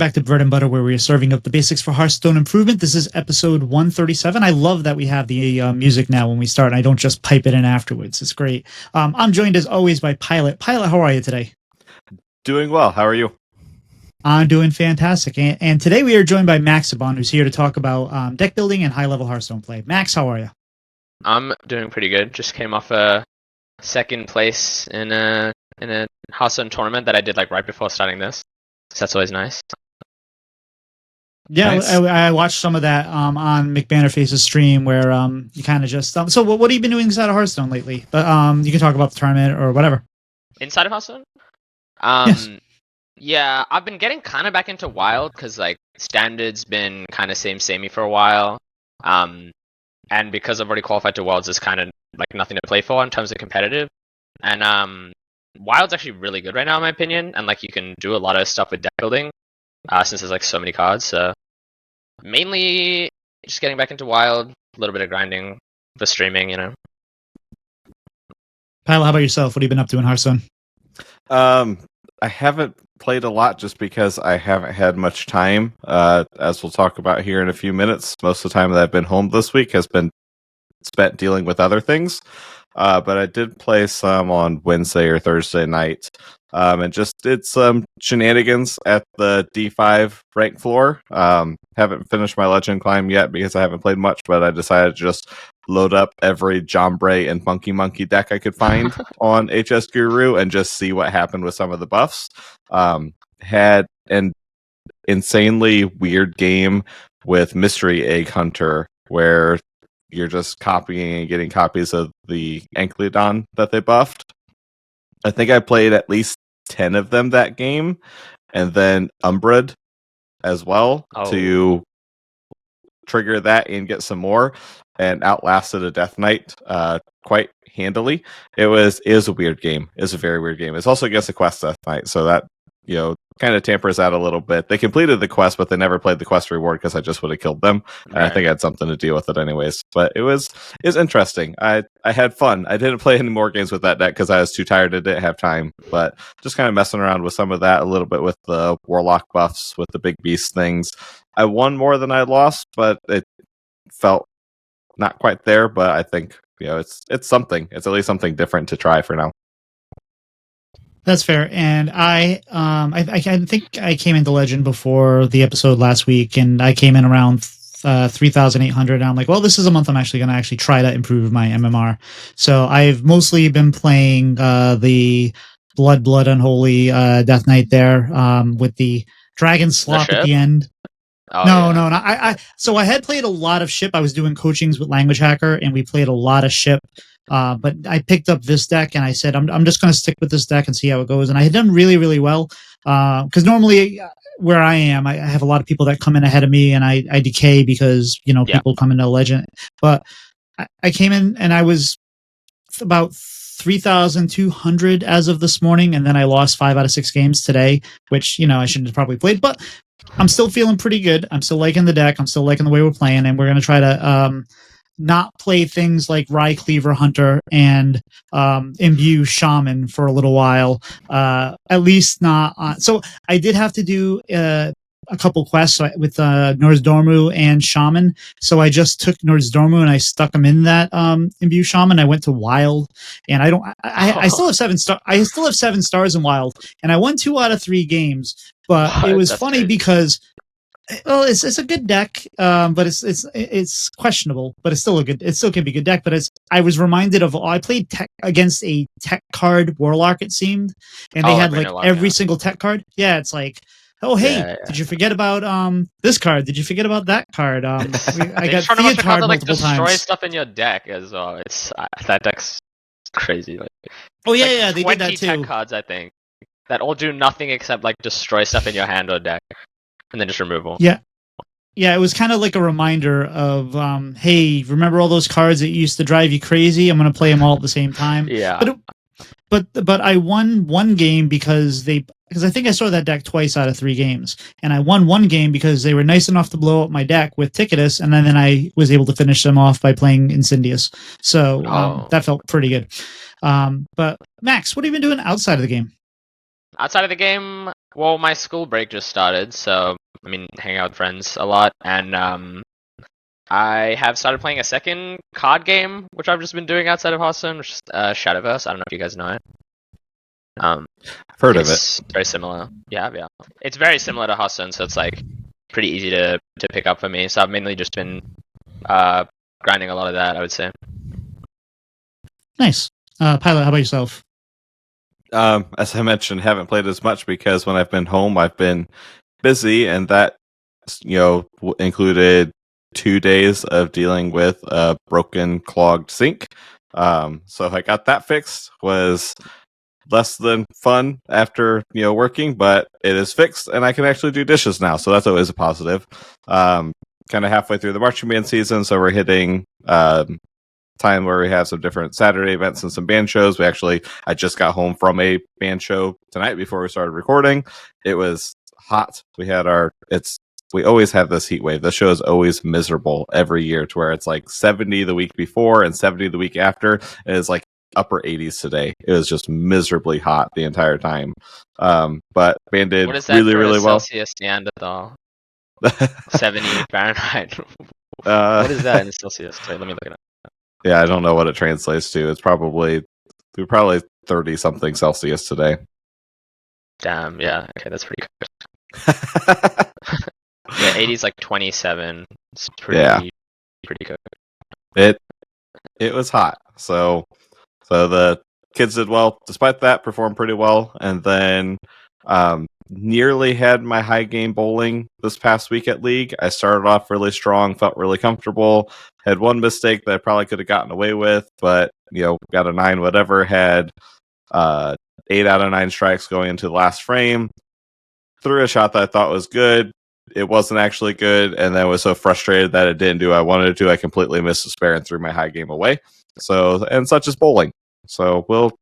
back to Bread and Butter, where we are serving up the basics for Hearthstone improvement. This is episode 137. I love that we have the music now when we start, and I don't just pipe it in afterwards. It's great. I'm joined, as always, by Pylet. Pylet, how are you today? Doing well. How are you? I'm doing fantastic. And today we are joined by Maxiebon, who's here to talk about deck building and high-level Hearthstone play. Max, how are you? I'm doing pretty good. Just came off a second place in a Hearthstone tournament that I did like right before starting this. So that's always nice. Yeah, Nice. I watched some of that on McBannerface's stream where you kind of just... so what have you been doing inside of Hearthstone lately? But you can talk about the tournament or whatever. Inside of Hearthstone? Yes. Yeah, I've been getting kind of back into Wild because like Standard's been kind of samey for a while. And because I've already qualified to Worlds, there's kind of like nothing to play for in terms of competitive. And Wild's actually really good right now in my opinion, and like you can do a lot of stuff with deck building since there's like so many cards. So mainly just getting back into Wild, a little bit of grinding for streaming, you know. Pyla, how about yourself? What have you been up to in Hearthstone? I haven't played a lot just because I haven't had much time. As we'll talk about here in a few minutes, most of the time that I've been home this week has been spent dealing with other things. But I did play some on Wednesday or Thursday night, and just did some shenanigans at the D5 rank floor. Haven't finished my legend climb yet because I haven't played much, but I decided to just load up every Jombre and Monkey deck I could find on HS Guru and just see what happened with some of the buffs. Had an insanely weird game with Mystery Egg Hunter where you're just copying and getting copies of the Ankylodon that they buffed. I think I played at least 10 of them that game, and then Umbred as well to trigger that and get some more, and outlasted a Death Knight quite handily. It was a weird game. It was a very weird game. It's also against a Quest Death Knight, so that kind of tampers out a little bit. They completed the quest, but they never played the quest reward because I just would have killed them. And I think I had something to deal with it anyways. But it was interesting. I had fun. I didn't play any more games with that deck because I was too tired. I didn't have time. But just kind of messing around with some of that, a little bit with the Warlock buffs, with the big beast things. I won more than I lost, but it felt not quite there. But I think it's something. It's at least something different to try for now. That's fair, and I think I came into Legend before the episode last week, and I came in around 3,800, and I'm like, well, this is a month I'm actually going to try to improve my MMR. So I've mostly been playing the Blood Unholy Death Knight there with the Dragon Slop at the end. No. So I had played a lot of ship. I was doing coachings with Language Hacker, and we played a lot of ship. But I picked up this deck and I said, I'm just going to stick with this deck and see how it goes. And I had done really, really well. Cause normally where I am, I have a lot of people that come in ahead of me and I decay because, people come into Legend, but I came in and I was about 3,200 as of this morning. And then I lost 5 out of 6 games today, which, I shouldn't have probably played, but I'm still feeling pretty good. I'm still liking the deck. I'm still liking the way we're playing, and we're going to try to, not play things like Rye Cleaver Hunter and Imbue Shaman for a little while. At least not on. So I did have to do a couple quests with Norzdormu and Shaman. So I just took Norzdormu and I stuck him in that Imbue Shaman. I went to Wild, and I still have 7 stars. I still have 7 stars in Wild, and I won 2 out of 3 games. But it was funny crazy. Because. Well, it's a good deck, but it's questionable. But it still can be a good deck. But I was reminded of I played tech against a tech card Warlock, it seemed, and they had like every single tech card. Yeah, it's like, oh hey, did you forget about this card? Did you forget about that card? I got Thea card multiple times. Destroy stuff in your deck as well. It's that deck's crazy. Like, they did that too. 20 tech cards, I think, that all do nothing except like destroy stuff in your hand or deck. And then just removal. Yeah, it was kind of like a reminder of, hey, remember all those cards that used to drive you crazy? I'm going to play them all at the same time. Yeah. But I won one game because I think I saw that deck twice out of 3 games, and I won one game because they were nice enough to blow up my deck with Ticketus, and then I was able to finish them off by playing Incendious. So that felt pretty good. But Max, what have you been doing outside of the game? Outside of the game, well, my school break just started, so I mean, hanging out with friends a lot, and I have started playing a second card game, which I've just been doing outside of Hearthstone, which is Shadowverse. I don't know if you guys know it. I've heard of it. It's very similar. Yeah. It's very similar to Hearthstone, so it's like pretty easy to pick up for me. So I've mainly just been grinding a lot of that, I would say. Nice. Pylet, how about yourself? As I mentioned, haven't played as much because when I've been home, I've been busy, and that included 2 days of dealing with a broken, clogged sink. So I got that fixed. Was less than fun after working, but it is fixed, and I can actually do dishes now. So that's always a positive. Kind of halfway through the marching band season, so we're hitting time where we have some different Saturday events and some band shows. I just got home from a band show tonight before we started recording. It was hot. We always have this heat wave. The show is always miserable every year, to where it's like 70 the week before and 70 the week after. And it's like upper 80s today. It was just miserably hot the entire time. But band did What is that really, for really a well. Celsius Neanderthal? 70 Fahrenheit. What is that in Celsius? Wait, let me look it up. Yeah, I don't know what it translates to. It's probably 30 something Celsius today. Damn, yeah. Okay, that's pretty good. Yeah, 80's like 27. It's pretty good. It was hot. So the kids did well. Despite that, performed pretty well. And then nearly had my high game bowling this past week at League. I started off really strong, felt really comfortable. Had one mistake that I probably could have gotten away with, but got a 9 whatever. Had 8 out of 9 strikes going into the last frame. Threw a shot that I thought was good. It wasn't actually good, and then was so frustrated that it didn't do what I wanted to. I completely missed the spare and threw my high game away. And such is bowling. So we'll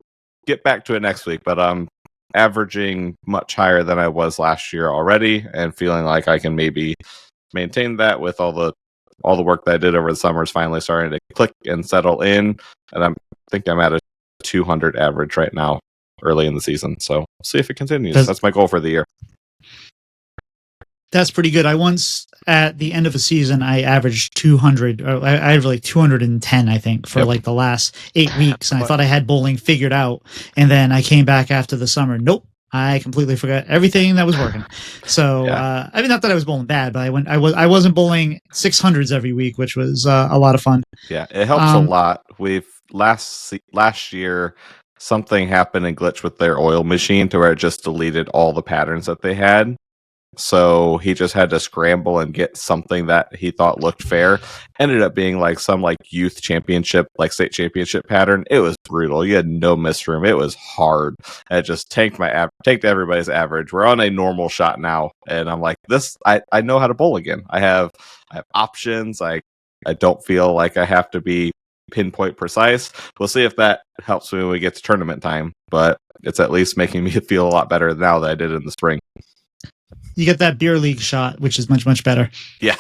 get back to it next week, but I'm averaging much higher than I was last year already, and feeling like I can maybe maintain that with all the work that I did over the summer is finally starting to click and settle in. And I think I'm at a 200 average right now, early in the season. So we'll see if it continues. That's my goal for the year. That's pretty good. I once, at the end of a season, I averaged 200. Or I averaged like 210, I think, for like the last 8 weeks. And I thought I had bowling figured out. And then I came back after the summer. Nope. I completely forgot everything that was working. So, Yeah. I mean, not that I was bowling bad, but I wasn't bowling 600s every week, which was a lot of fun. Yeah, it helps a lot. We've last year, something happened and glitched with their oil machine to where it just deleted all the patterns that they had. So he just had to scramble and get something that he thought looked fair. Ended up being like some youth championship, state championship pattern. It was brutal. You had no miss room. It was hard. And it just tanked everybody's average. We're on a normal shot now, and I'm like, this. I know how to bowl again. I have options. I don't feel like I have to be pinpoint precise. We'll see if that helps me when we get to tournament time. But it's at least making me feel a lot better now than I did in the spring. You get that beer league shot, which is much, much better. Yeah.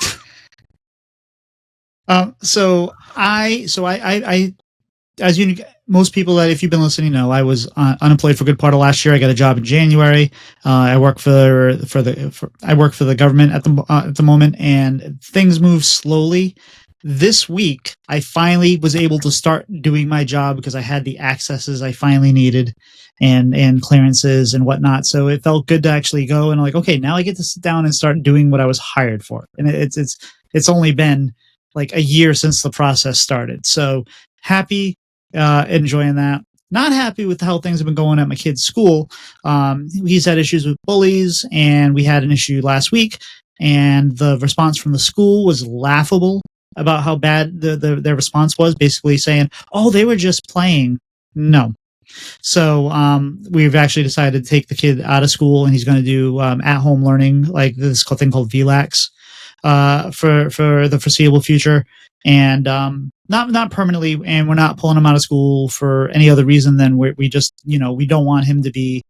So I, as most people that, if you've been listening, know, I was unemployed for a good part of last year. I got a job in January. I work for the government at the moment, and things move slowly. This week, I finally was able to start doing my job because I had the accesses I finally needed and clearances and whatnot. So it felt good to actually go and like, okay, now I get to sit down and start doing what I was hired for. And it's only been like a year since the process started. So happy, enjoying that. Not happy with how things have been going at my kid's school. He's had issues with bullies, and we had an issue last week, and the response from the school was laughable about how bad their response was, basically saying, oh, they were just playing. No. So we've actually decided to take the kid out of school, and he's going to do at-home learning, like this thing called VLAX, for the foreseeable future, and not permanently. And we're not pulling him out of school for any other reason than we just, we don't want him to be.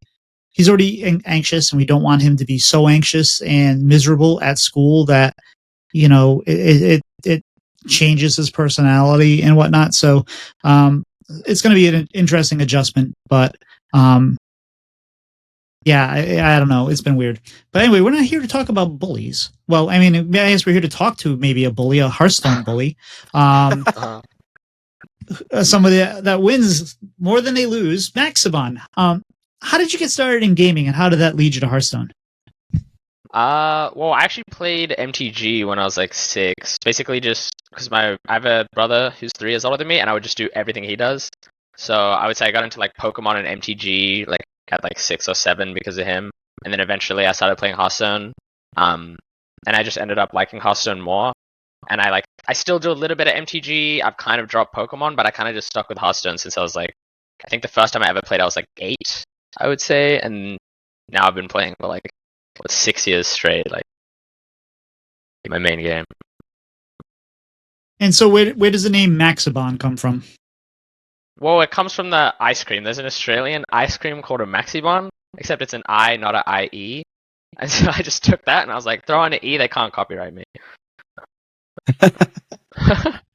He's already anxious, and we don't want him to be so anxious and miserable at school that it changes his personality and whatnot. So it's going to be an interesting adjustment, but Yeah, I don't know. It's been weird. But anyway, we're not here to talk about bullies. Well, I mean, I guess we're here to talk to maybe a bully, a Hearthstone bully. Uh-huh. Somebody that wins more than they lose, Maxiebon. How did you get started in gaming, and how did that lead you to Hearthstone? Well, I actually played MTG when I was like 6. Basically, just because I have a brother who's 3 years older than me, and I would just do everything he does. So I would say I got into like Pokemon and MTG like at like 6 or 7 because of him, and then eventually I started playing Hearthstone. And I just ended up liking Hearthstone more. And I still do a little bit of MTG. I've kind of dropped Pokemon, but I kind of just stuck with Hearthstone since I was like, I think the first time I ever played, I was like 8, I would say, and now I've been playing for like 6 years straight, like my main game. And so, where does the name Maxiebon come from? Well, it comes from the ice cream. There's an Australian ice cream called a Maxiebon, except it's an I, not an IE. And so I just took that and I was like, throw on an E, they can't copyright me.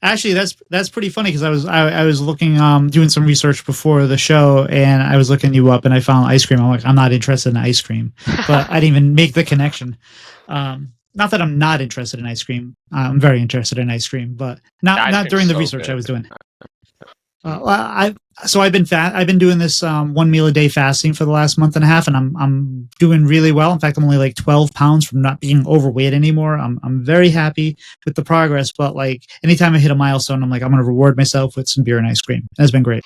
Actually, that's pretty funny because I was looking doing some research before the show, and I was looking you up, and I found ice cream. I'm like, I'm not interested in ice cream, but I didn't even make the connection. Not that I'm not interested in ice cream. I'm very interested in ice cream, but not during the research good. I was doing. I've been doing this 1 meal a day fasting for the last month and a half, and I'm doing really well. In fact, I'm only like 12 pounds from not being overweight anymore. I'm very happy with the progress, but like anytime I hit a milestone, I'm like, I'm going to reward myself with some beer and ice cream. That's been great.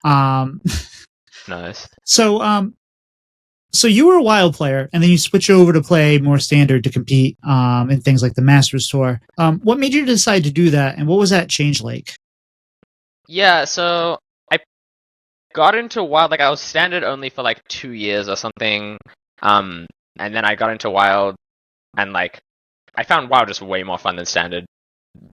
Nice. So you were a wild player, and then you switch over to play more standard to compete in things like the Masters Tour. What made you decide to do that, and what was that change like? Yeah, so I got into Wild, like I was standard only for like 2 years or something. And then I got into Wild, and like I found Wild just way more fun than standard.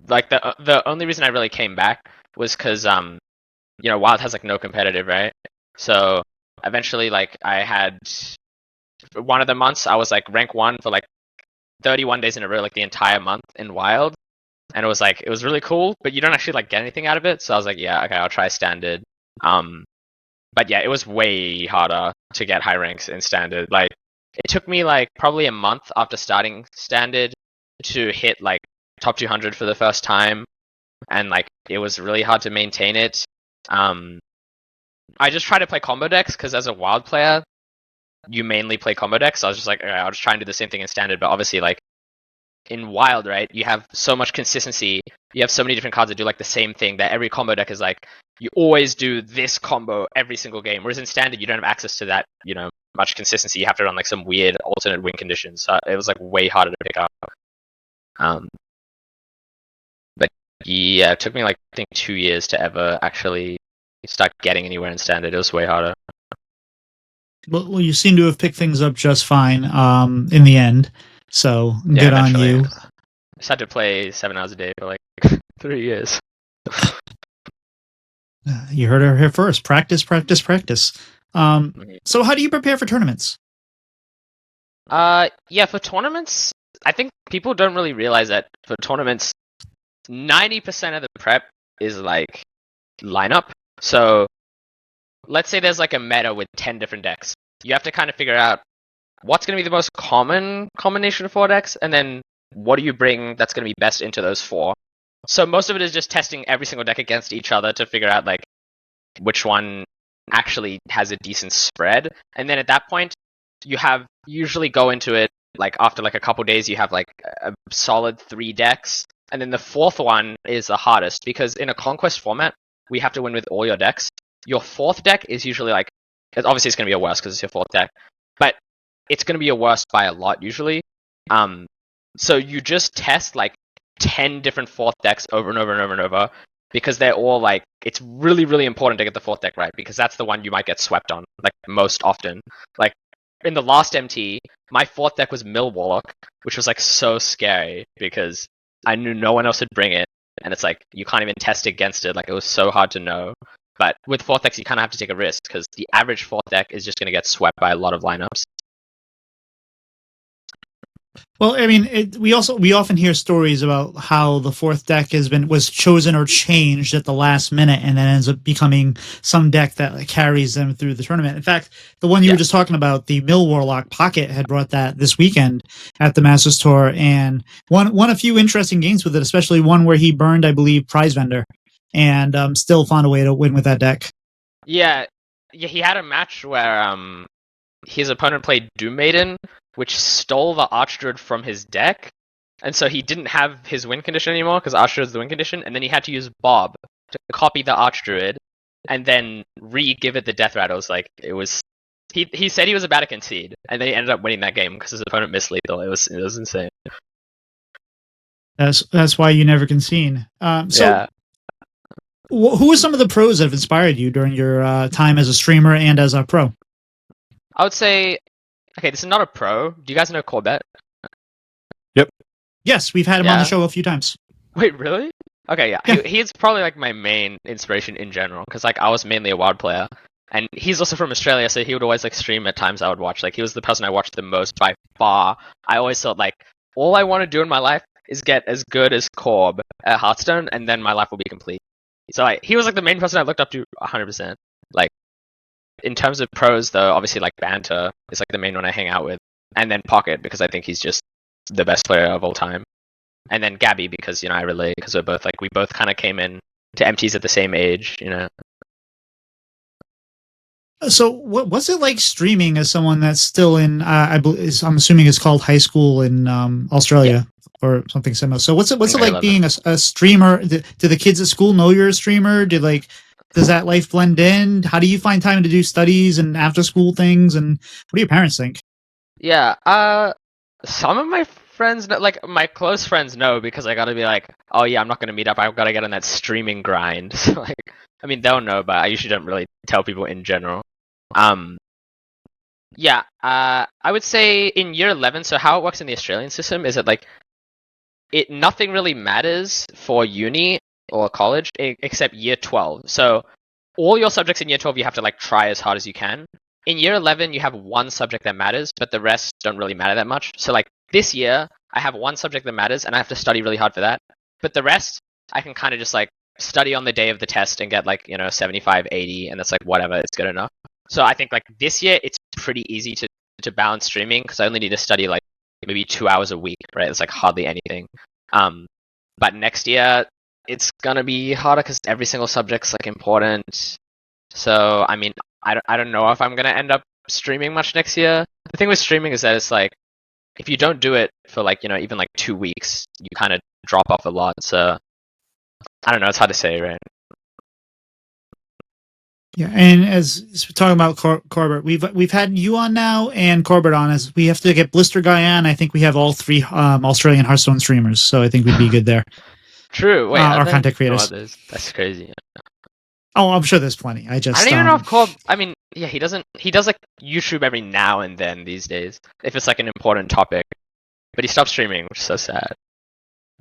Like the only reason I really came back was because Wild has like no competitive, right? So eventually, like I had one of the months I was like rank 1 for like 31 days in a row, like the entire month in Wild. And it was really cool, but you don't actually like get anything out of it. So I was like, yeah, okay, I'll try standard. But yeah, it was way harder to get high ranks in standard. Like it took me like probably a month after starting standard to hit like top 200 for the first time, and like it was really hard to maintain it. I just tried to play combo decks because as a wild player, you mainly play combo decks. So I was just like, all right, I'll just try and do the same thing in standard, but obviously like in wild, right, you have so much consistency, you have so many different cards that do like the same thing that every combo deck is like you always do this combo every single game, whereas in standard you don't have access to that much consistency. You have to run like some weird alternate win conditions, so it was like way harder to pick up. But yeah, it took me like I think 2 years to ever actually start getting anywhere in standard. It was way harder. Well, you seem to have picked things up just fine in the end. So Yeah, good on you. I just had to play 7 hours a day for like 3 years. You heard it here first. Practice, practice, practice. So how do you prepare for tournaments? Yeah, for tournaments, I think people don't really realize that for tournaments, 90% of the prep is like lineup. So let's say there's like a meta with 10 different decks. You have to kind of figure out what's going to be the most common combination of 4 decks, and then what do you bring that's going to be best into those 4. So most of it is just testing every single deck against each other to figure out like which one actually has a decent spread. And then at that point, you usually go into it like after like a couple days, you have like a solid 3 decks, and then the 4th one is the hardest because in a conquest format, we have to win with all your decks. Your 4th deck is usually like, obviously it's going to be a worst because it's your 4th deck, but it's going to be a worst by a lot usually. So you just test like 10 different 4th decks over and over and over and over because they're all like, it's really, really important to get the 4th deck right because that's the one you might get swept on like most often. Like in the last MT, my 4th deck was Mill Warlock, which was like so scary because I knew no one else would bring it. And it's like, you can't even test against it. Like it was so hard to know. But with 4th decks, you kind of have to take a risk because the average 4th deck is just going to get swept by a lot of lineups. Well, I mean, we often hear stories about how the fourth deck was chosen or changed at the last minute, and then ends up becoming some deck that like, carries them through the tournament. In fact, the one you were just talking about, the Mill Warlock Pocket, had brought that this weekend at the Masters Tour, and won a few interesting games with it, especially one where he burned, I believe, Prize Vendor, and still found a way to win with that deck. Yeah, he had a match where his opponent played Doom Maiden, which stole the Archdruid from his deck, and so he didn't have his win condition anymore because Archdruid is the win condition, and then he had to use Bob to copy the Archdruid and then re-give it the Death Rattles. Like it was, he said he was about to concede, and then he ended up winning that game because his opponent missed lethal. It was insane. That's why you never concede. Yeah. Who are some of the pros that have inspired you during your time as a streamer and as a pro? I would say, okay, this is not a pro. Do you guys know Corbett? Yep. Yes, we've had him on the show a few times. Wait, really? Okay, yeah. He's probably like my main inspiration in general because like I was mainly a WoW player, and he's also from Australia, so he would always like stream at times I would watch. Like he was the person I watched the most by far. I always thought like all I want to do in my life is get as good as Corb at Hearthstone, and then my life will be complete. So like he was like the main person I looked up to 100%. Like in terms of pros though, obviously like Banter is like the main one I hang out with, and then Pocket because I think he's just the best player of all time, and then Gabby because I relate because we both kind of came in to MTs at the same age. So what's it like streaming as someone that's still in I'm assuming it's called high school in Australia or something similar. So what's it like being a streamer? Do the kids at school know you're a streamer? Does that life blend in? How do you find time to do studies and after school things? And what do your parents think? Yeah, some of my friends know, like my close friends know because I gotta be like, oh yeah, I'm not gonna meet up. I've gotta get on that streaming grind. So like, I mean, they'll know, but I usually don't really tell people in general. Yeah, I would say in year 11. So how it works in the Australian system is that like, nothing really matters for uni or college except year 12. So all your subjects in year 12 you have to like try as hard as you can. In year 11 you have one subject that matters, but the rest don't really matter that much. So like this year I have one subject that matters and I have to study really hard for that. But the rest I can kind of just like study on the day of the test and get like 75, 80, and that's like whatever, it's good enough. So I think like this year it's pretty easy to balance streaming because I only need to study like maybe 2 hours a week, right? It's like hardly anything. But next year it's gonna be harder because every single subject's like important. So I mean, I don't know if I'm gonna end up streaming much next year. The thing with streaming is that it's like if you don't do it for like even like 2 weeks, you kind of drop off a lot. So I don't know. It's hard to say, right? Yeah, and as we're talking about Corbett, we've had you on now and Corbett on. As we have to get Blister Guy on, I think we have all three Australian Hearthstone streamers, so I think we'd be good there. True. Wait, our content creators. That's crazy. Oh, I'm sure there's plenty. I don't even know if Corb. I mean, yeah, he doesn't. He does like YouTube every now and then these days, if it's like an important topic. But he stopped streaming, which is so sad.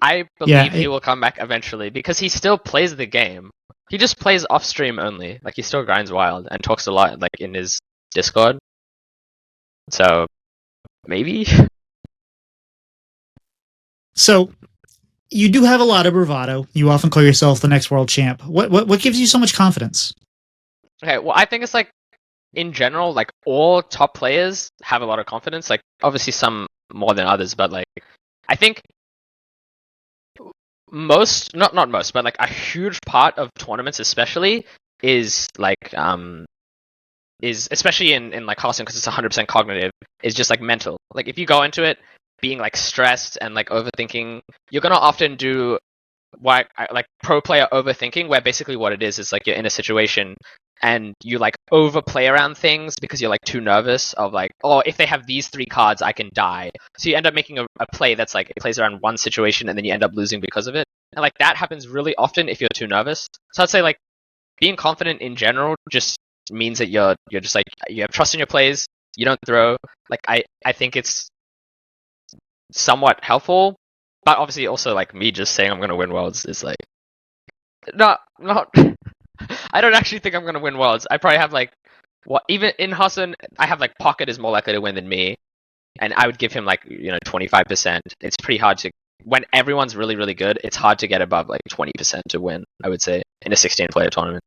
I believe he will come back eventually because he still plays the game. He just plays off stream only. Like he still grinds wild and talks a lot like in his Discord. So maybe. So you do have a lot of bravado. You often call yourself the next world champ. What gives you so much confidence? Okay, well I think it's like in general, like all top players have a lot of confidence. Like obviously some more than others, but like I think most, not most, but like a huge part of tournaments especially is like is especially in like Hearthstone because it's 100% cognitive, is just like mental. Like if you go into it being like stressed and like overthinking, you're gonna often do like pro player overthinking, where basically what it is like you're in a situation and you like overplay around things because you're like too nervous of like, oh, if they have these 3 cards, I can die. So you end up making a play that's like, it plays around one situation and then you end up losing because of it. And like that happens really often if you're too nervous. So I'd say like being confident in general just means that you're just like, you have trust in your plays, you don't throw. Like I think it's somewhat helpful, but obviously also like me just saying I'm gonna win worlds is like not I don't actually think I'm gonna win worlds. I probably have like even in Hearthstone I have like Pocket is more likely to win than me, and I would give him like 25%. It's pretty hard to when everyone's really really good. It's hard to get above like 20% to win. I would say in a 16-player tournament.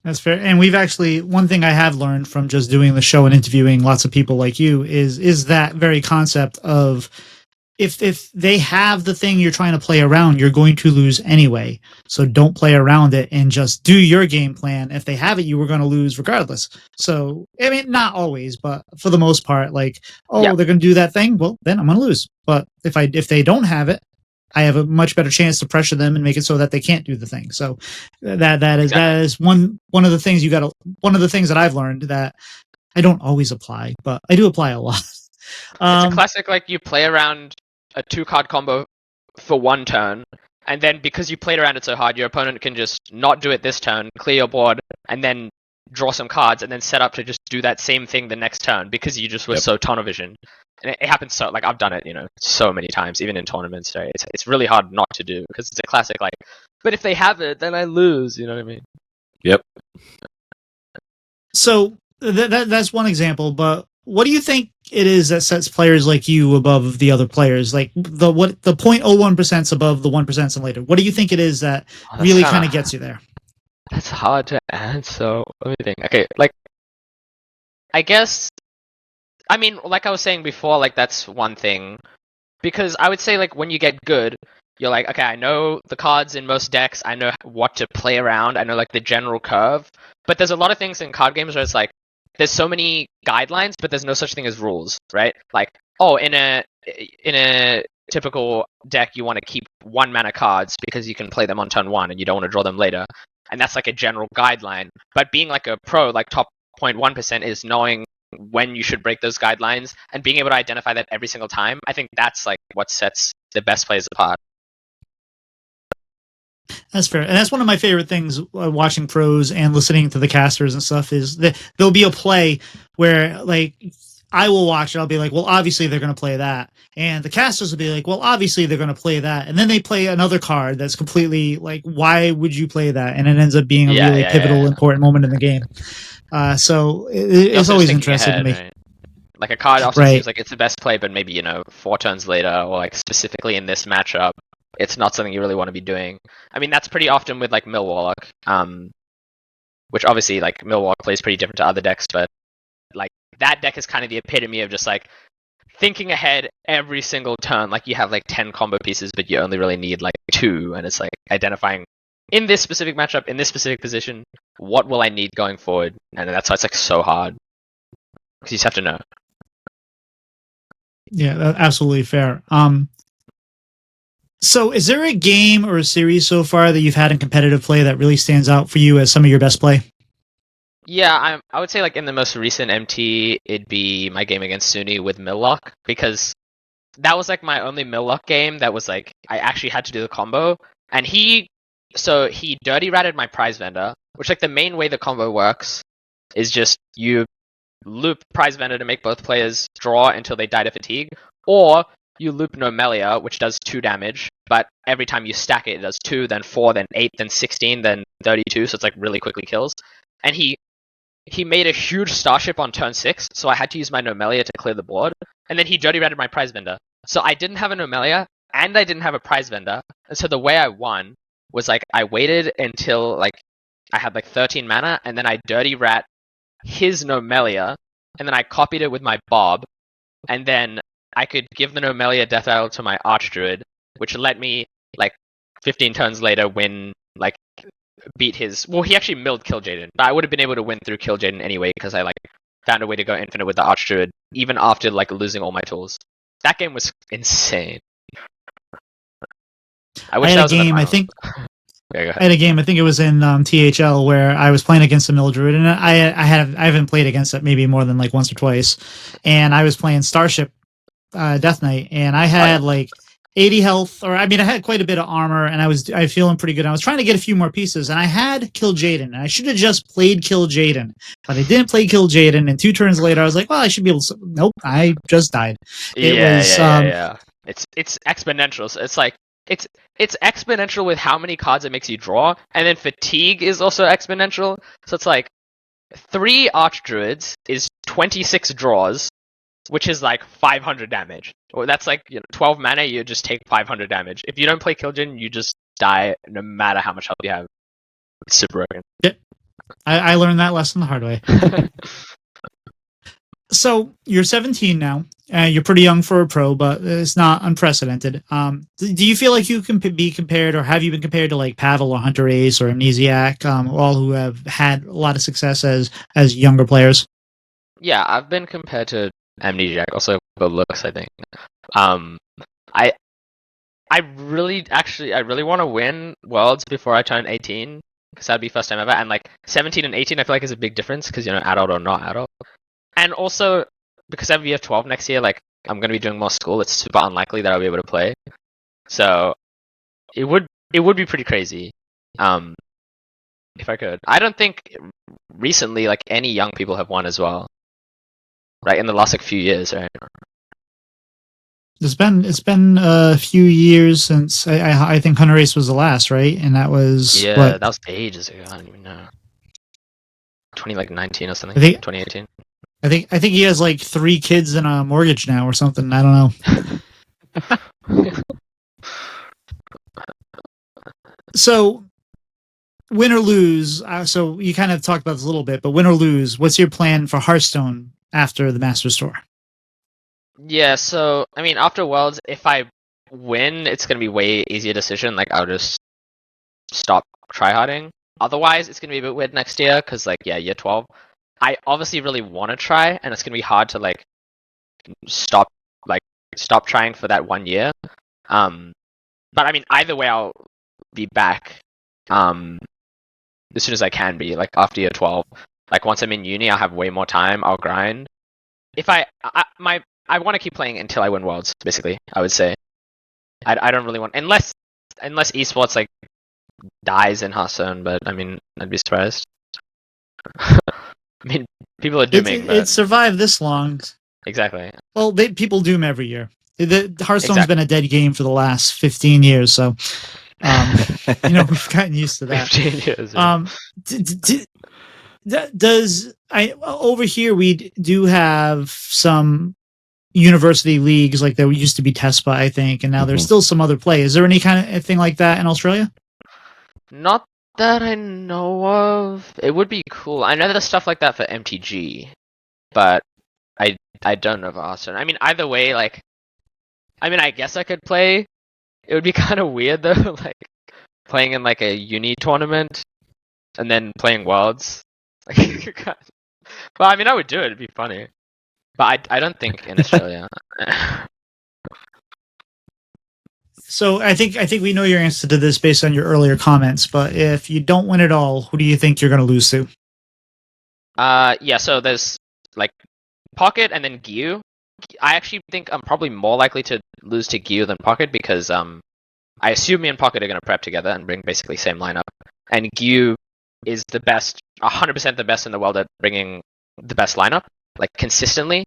That's fair. And we've actually, one thing I have learned from just doing the show and interviewing lots of people like you is that very concept of if they have the thing you're trying to play around, you're going to lose anyway. So don't play around it and just do your game plan. If they have it, you were going to lose regardless. So, I mean, not always, but for the most part, like, they're going to do that thing. Well, then I'm going to lose. But if they don't have it, I have a much better chance to pressure them and make it so that they can't do the thing. So that is one of the things one of the things that I've learned that I don't always apply, but I do apply a lot. It's a classic, like, you play around a 2-card combo for one turn, and then because you played around it so hard, your opponent can just not do it this turn, clear your board, and then draw some cards, and then set up to just do that same thing the next turn because you just were so tunnel vision. And it happens so, like, I've done it, so many times, even in tournaments. So it's really hard not to do because it's a classic, like, but if they have it, then I lose. You know what I mean? Yep. So that's one example, but what do you think it is that sets players like you above the other players? Like the 0.01% above the 1% and later. What do you think it is that really kind of gets you there? That's hard to answer. Let me think. Okay, like, I guess, I mean, like I was saying before, like, that's one thing. Because I would say, like, when you get good, you're like, okay, I know the cards in most decks, I know what to play around, I know, like, the general curve. But there's a lot of things in card games where it's like, there's so many guidelines, but there's no such thing as rules, right? Like, in a typical deck, you want to keep 1-mana cards because you can play them on turn 1 and you don't want to draw them later. And that's like a general guideline. But being like a pro, like top 0.1% is knowing when you should break those guidelines and being able to identify that every single time. I think that's like what sets the best players apart. That's fair. And that's one of my favorite things watching pros and listening to the casters and stuff is that there'll be a play where, like, I will watch it. I'll be like, well, obviously they're going to play that. And the casters will be like, well, obviously they're going to play that. And then they play another card that's completely like, why would you play that? And it ends up being a really pivotal, important moment in the game. So it's always interesting to me. Right? Like a card often seems like it's the best play, but maybe, 4 turns later, or like specifically in this matchup, it's not something you really want to be doing. I mean, that's pretty often with like Mill Warlock, which obviously like Mill Warlock plays pretty different to other decks, but like that deck is kind of the epitome of just like thinking ahead every single turn. Like you have like 10 combo pieces, but you only really need like 2, and it's like identifying in this specific matchup, in this specific position, what will I need going forward, and that's why it's like so hard because you just have to know. Yeah, that's absolutely fair. So is there a game or a series so far that you've had in competitive play that really stands out for you as some of your best play? Yeah, I would say like in the most recent MT, it'd be my game against Suni with Millock, because that was like my only Millock game that was like, I actually had to do the combo, and he dirty ratted my prize vendor, which like the main way the combo works is just you loop prize vendor to make both players draw until they die to fatigue, or you loop Nomelia, which does 2 damage, but every time you stack it, it does 2, then 4, then 8, then 16, then 32, so it's like really quickly kills. And he made a huge starship on turn 6, so I had to use my Nomelia to clear the board, and then he dirty ratted my prize vendor. So I didn't have a Nomelia, and I didn't have a prize vendor, and so the way I won was like, I waited until like I had like 13 mana, and then I dirty rat his Nomelia, and then I copied it with my Bob, and then I could give the Nomelia Death Idol to my Archdruid, which let me, like, 15 turns later win, like, beat his... Well, he actually milled Kil'jaeden, but I would have been able to win through Kil'jaeden anyway, because I, like, found a way to go infinite with the Archdruid, even after, like, losing all my tools. That game was insane. I wish that was game, I think... Yeah, I had a game, I think it was in THL, where I was playing against a Mildred, and I haven't played against it maybe more than, like, once or twice, and I was playing Starship Death Knight, and I had like 80 health, or I mean I had quite a bit of armor, and I was feeling pretty good. I was trying to get a few more pieces, and I had Kil'jaeden, and I should have just played Kil'jaeden, but I didn't play Kil'jaeden, and 2 turns later I was like, well, I should be able to... Nope, I just died. Yeah. It's exponential. So it's like it's exponential with how many cards it makes you draw, and then fatigue is also exponential. So it's like 3 Archdruids is 26 draws, which is like 500 damage. Or that's like 12 mana, you just take 500 damage. If you don't play Killjin, you just die no matter how much health you have. It's super broken. Yep. I learned that lesson the hard way. So you're 17 now. You're pretty young for a pro, but it's not unprecedented. Do you feel like you can be compared, or have you been compared to like Pavel or Hunter Ace or Amnesiac, all who have had a lot of success as younger players? Yeah, I've been compared to Amnesiac, also the looks, I think. I really want to win Worlds before I turn 18, because that'd be first time ever. And like 17 and 18, I feel like is a big difference, because adult or not adult. And also, because I have year 12 next year, like I'm gonna be doing more school, it's super unlikely that I'll be able to play. So it would be pretty crazy, if I could. I don't think recently like any young people have won as well, right? In the last like few years, right? It's been a few years since I think Hunter Ace was the last, right? And that was that was ages ago. I don't even know. 2019 or something. 2018. I think he has like 3 kids and a mortgage now or something. I don't know. So, win or lose. So you kind of talked about this a little bit, but win or lose, what's your plan for Hearthstone after the Masters Tour? Yeah, so I mean, after Worlds, if I win, it's gonna be way easier decision. Like I'll just stop tryharding. Otherwise, it's gonna be a bit weird next year, because like year 12. I obviously really want to try, and it's gonna be hard to like stop trying for that 1 year. But I mean, either way, I'll be back as soon as I can be, like after year 12. Like once I'm in uni, I'll have way more time. I'll grind. If I want to keep playing until I win Worlds. Basically, I would say. I don't really want, unless esports like dies in Hearthstone, but I mean, I'd be surprised. I mean, people are dooming. It survived this long. Exactly. Well, people doom every year. Hearthstone's been a dead game for the last 15 years, so we've gotten used to that. 15 years. Over here we do have some university leagues, like there used to be TESPA, I think, and now there's still some other play. Is there any kind of thing like that in Australia? Not that I know of. It would be cool. I know there's stuff like that for MTG, but I don't know for Hearthstone. I mean, either way, like, I mean, I guess I could play. It would be kind of weird though, like playing in like a uni tournament and then playing Worlds. But I mean, I would do it. It'd be funny. But I don't think in Australia. So I think we know your answer to this based on your earlier comments. But if you don't win it all, who do you think you're going to lose to? Yeah. So there's like Pocket and then Gyu. I actually think I'm probably more likely to lose to Gyu than Pocket, because I assume me and Pocket are going to prep together and bring basically same lineup. And Gyu is the best, 100% the best in the world at bringing the best lineup, like consistently.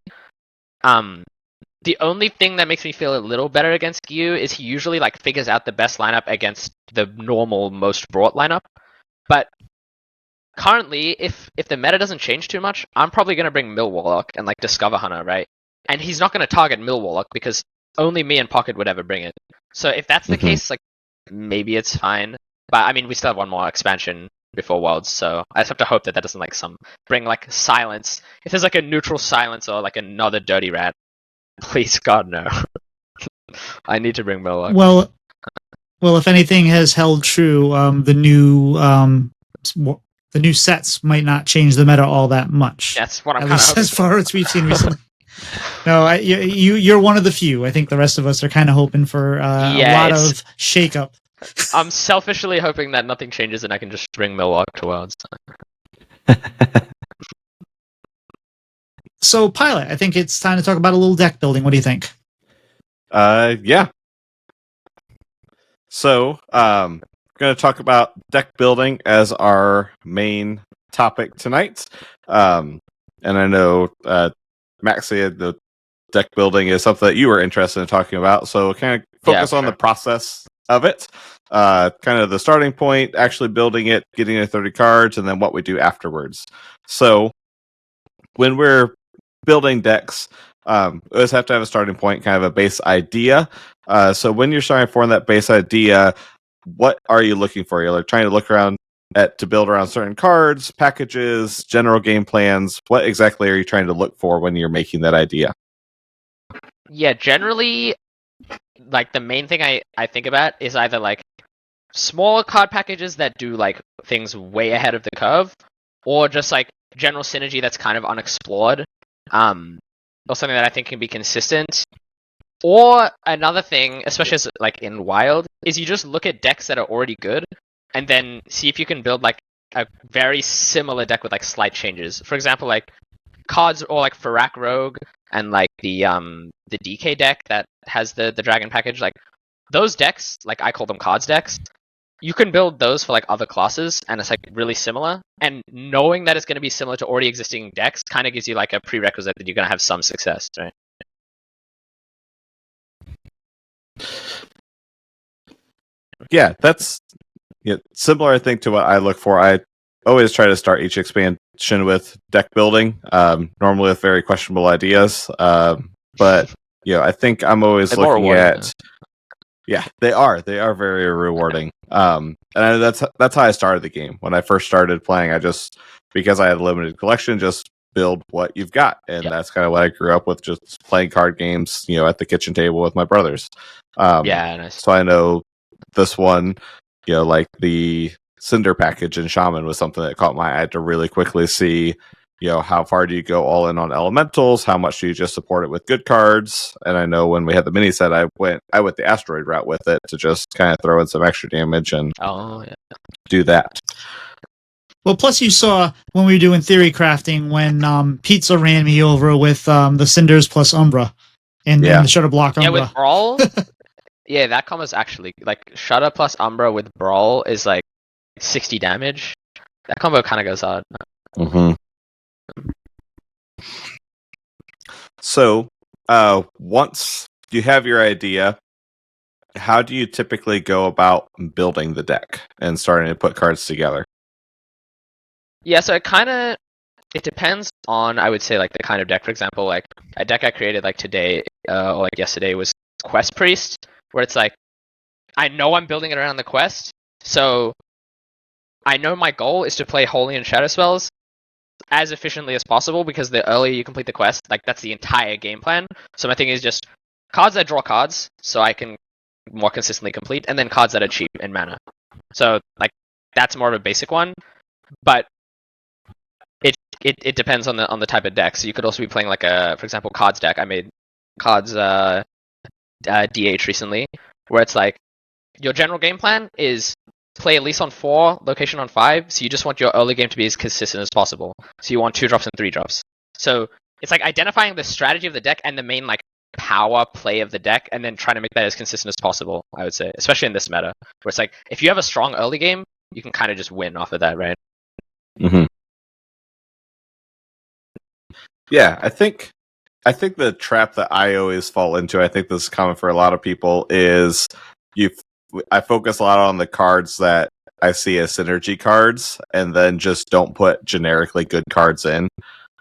The only thing that makes me feel a little better against Gyu is he usually like figures out the best lineup against the normal most brought lineup. But currently, if the meta doesn't change too much, I'm probably going to bring Mill Warlock and like Discover Hunter, right? And he's not going to target Mill Warlock because only me and Pocket would ever bring it. So if that's the case, like maybe it's fine. But I mean, we still have one more expansion before Worlds, so I just have to hope that doesn't like bring like silence. If there's like a neutral silence or like another dirty rat, please God no. I need to bring Mill Warlock. Well, if anything has held true, the new sets might not change the meta all that much. That's what I'm kind of hoping. As far as we've seen recently. No, you're one of the few. I think the rest of us are kind of hoping for a lot of shakeup. I'm selfishly hoping that nothing changes and I can just bring Mill Warlock to Worlds. So, Pylet, I think it's time to talk about a little deck building. What do you think? Yeah. So, going to talk about deck building as our main topic tonight. And I know, Maxie, the deck building is something that you were interested in talking about. So, kind of focus on the process of it. Kind of the starting point, actually building it, getting to 30 cards, and then what we do afterwards. So, when we're building decks, always have to have a starting point, kind of a base idea. So when you're starting to form that base idea, what are you looking for? You're like trying to look around to build around certain cards, packages, general game plans. What exactly are you trying to look for when you're making that idea? Yeah, generally, like the main thing I think about is either like smaller card packages that do like things way ahead of the curve, or just like general synergy that's kind of unexplored, or something that I think can be consistent. Or another thing, especially as, like in Wild, is you just look at decks that are already good, and then see if you can build like a very similar deck with like slight changes. For example, like cards or like Farak Rogue and like the DK deck that has the dragon package, like those decks, like I call them cards decks. You can build those for like other classes, and it's like really similar. And knowing that it's going to be similar to already existing decks kind of gives you like a prerequisite that you're going to have some success, right? Yeah, that's similar, I think, to what I look for. I always try to start each expansion with deck building, normally with very questionable ideas. But I think I'm always They're more looking rewarding, at. Yeah, they are. They are very rewarding. And that's how I started the game. When I first started playing, I just, because I had a limited collection, just build what you've got, and that's kind of what I grew up with, just playing card games, at the kitchen table with my brothers. Yeah, nice. So I know this one, like the Cinder package in Shaman was something that caught my eye to really quickly see, how far do you go all in on elementals? How much do you just support it with good cards? And I know when we had the mini set, I went the asteroid route with it to just kind of throw in some extra damage and do that. Well, plus you saw when we were doing theory crafting when Pizza ran me over with the Cinders plus Umbra and the Shutter Block Umbra. Yeah, with Brawl, yeah, that combo's actually like Shutter plus Umbra with Brawl is like 60 damage. That combo kind of goes hard. Mm-hmm. So, once you have your idea, how do you typically go about building the deck and starting to put cards together? Yeah, so it depends on, I would say, like the kind of deck. For example, like a deck I created like today or like yesterday was Quest Priest, where it's like I know I'm building it around the quest, so I know my goal is to play Holy and Shadow spells as efficiently as possible, because the earlier you complete the quest, like that's the entire game plan. So my thing is just cards that draw cards, so I can more consistently complete, and then cards that are cheap in mana. So like that's more of a basic one, but it depends on the type of deck. So you could also be playing like for example, cards deck. I made cards DH recently, where it's like your general game plan is play at least on 4, location on 5, so you just want your early game to be as consistent as possible. So you want 2 drops and 3 drops. So it's like identifying the strategy of the deck and the main like power play of the deck, and then trying to make that as consistent as possible, I would say, especially in this meta, where it's like if you have a strong early game, you can kind of just win off of that, right? Mm-hmm. Yeah, I think the trap that I always fall into, I think this is common for a lot of people, is I focus a lot on the cards that I see as synergy cards, and then just don't put generically good cards in.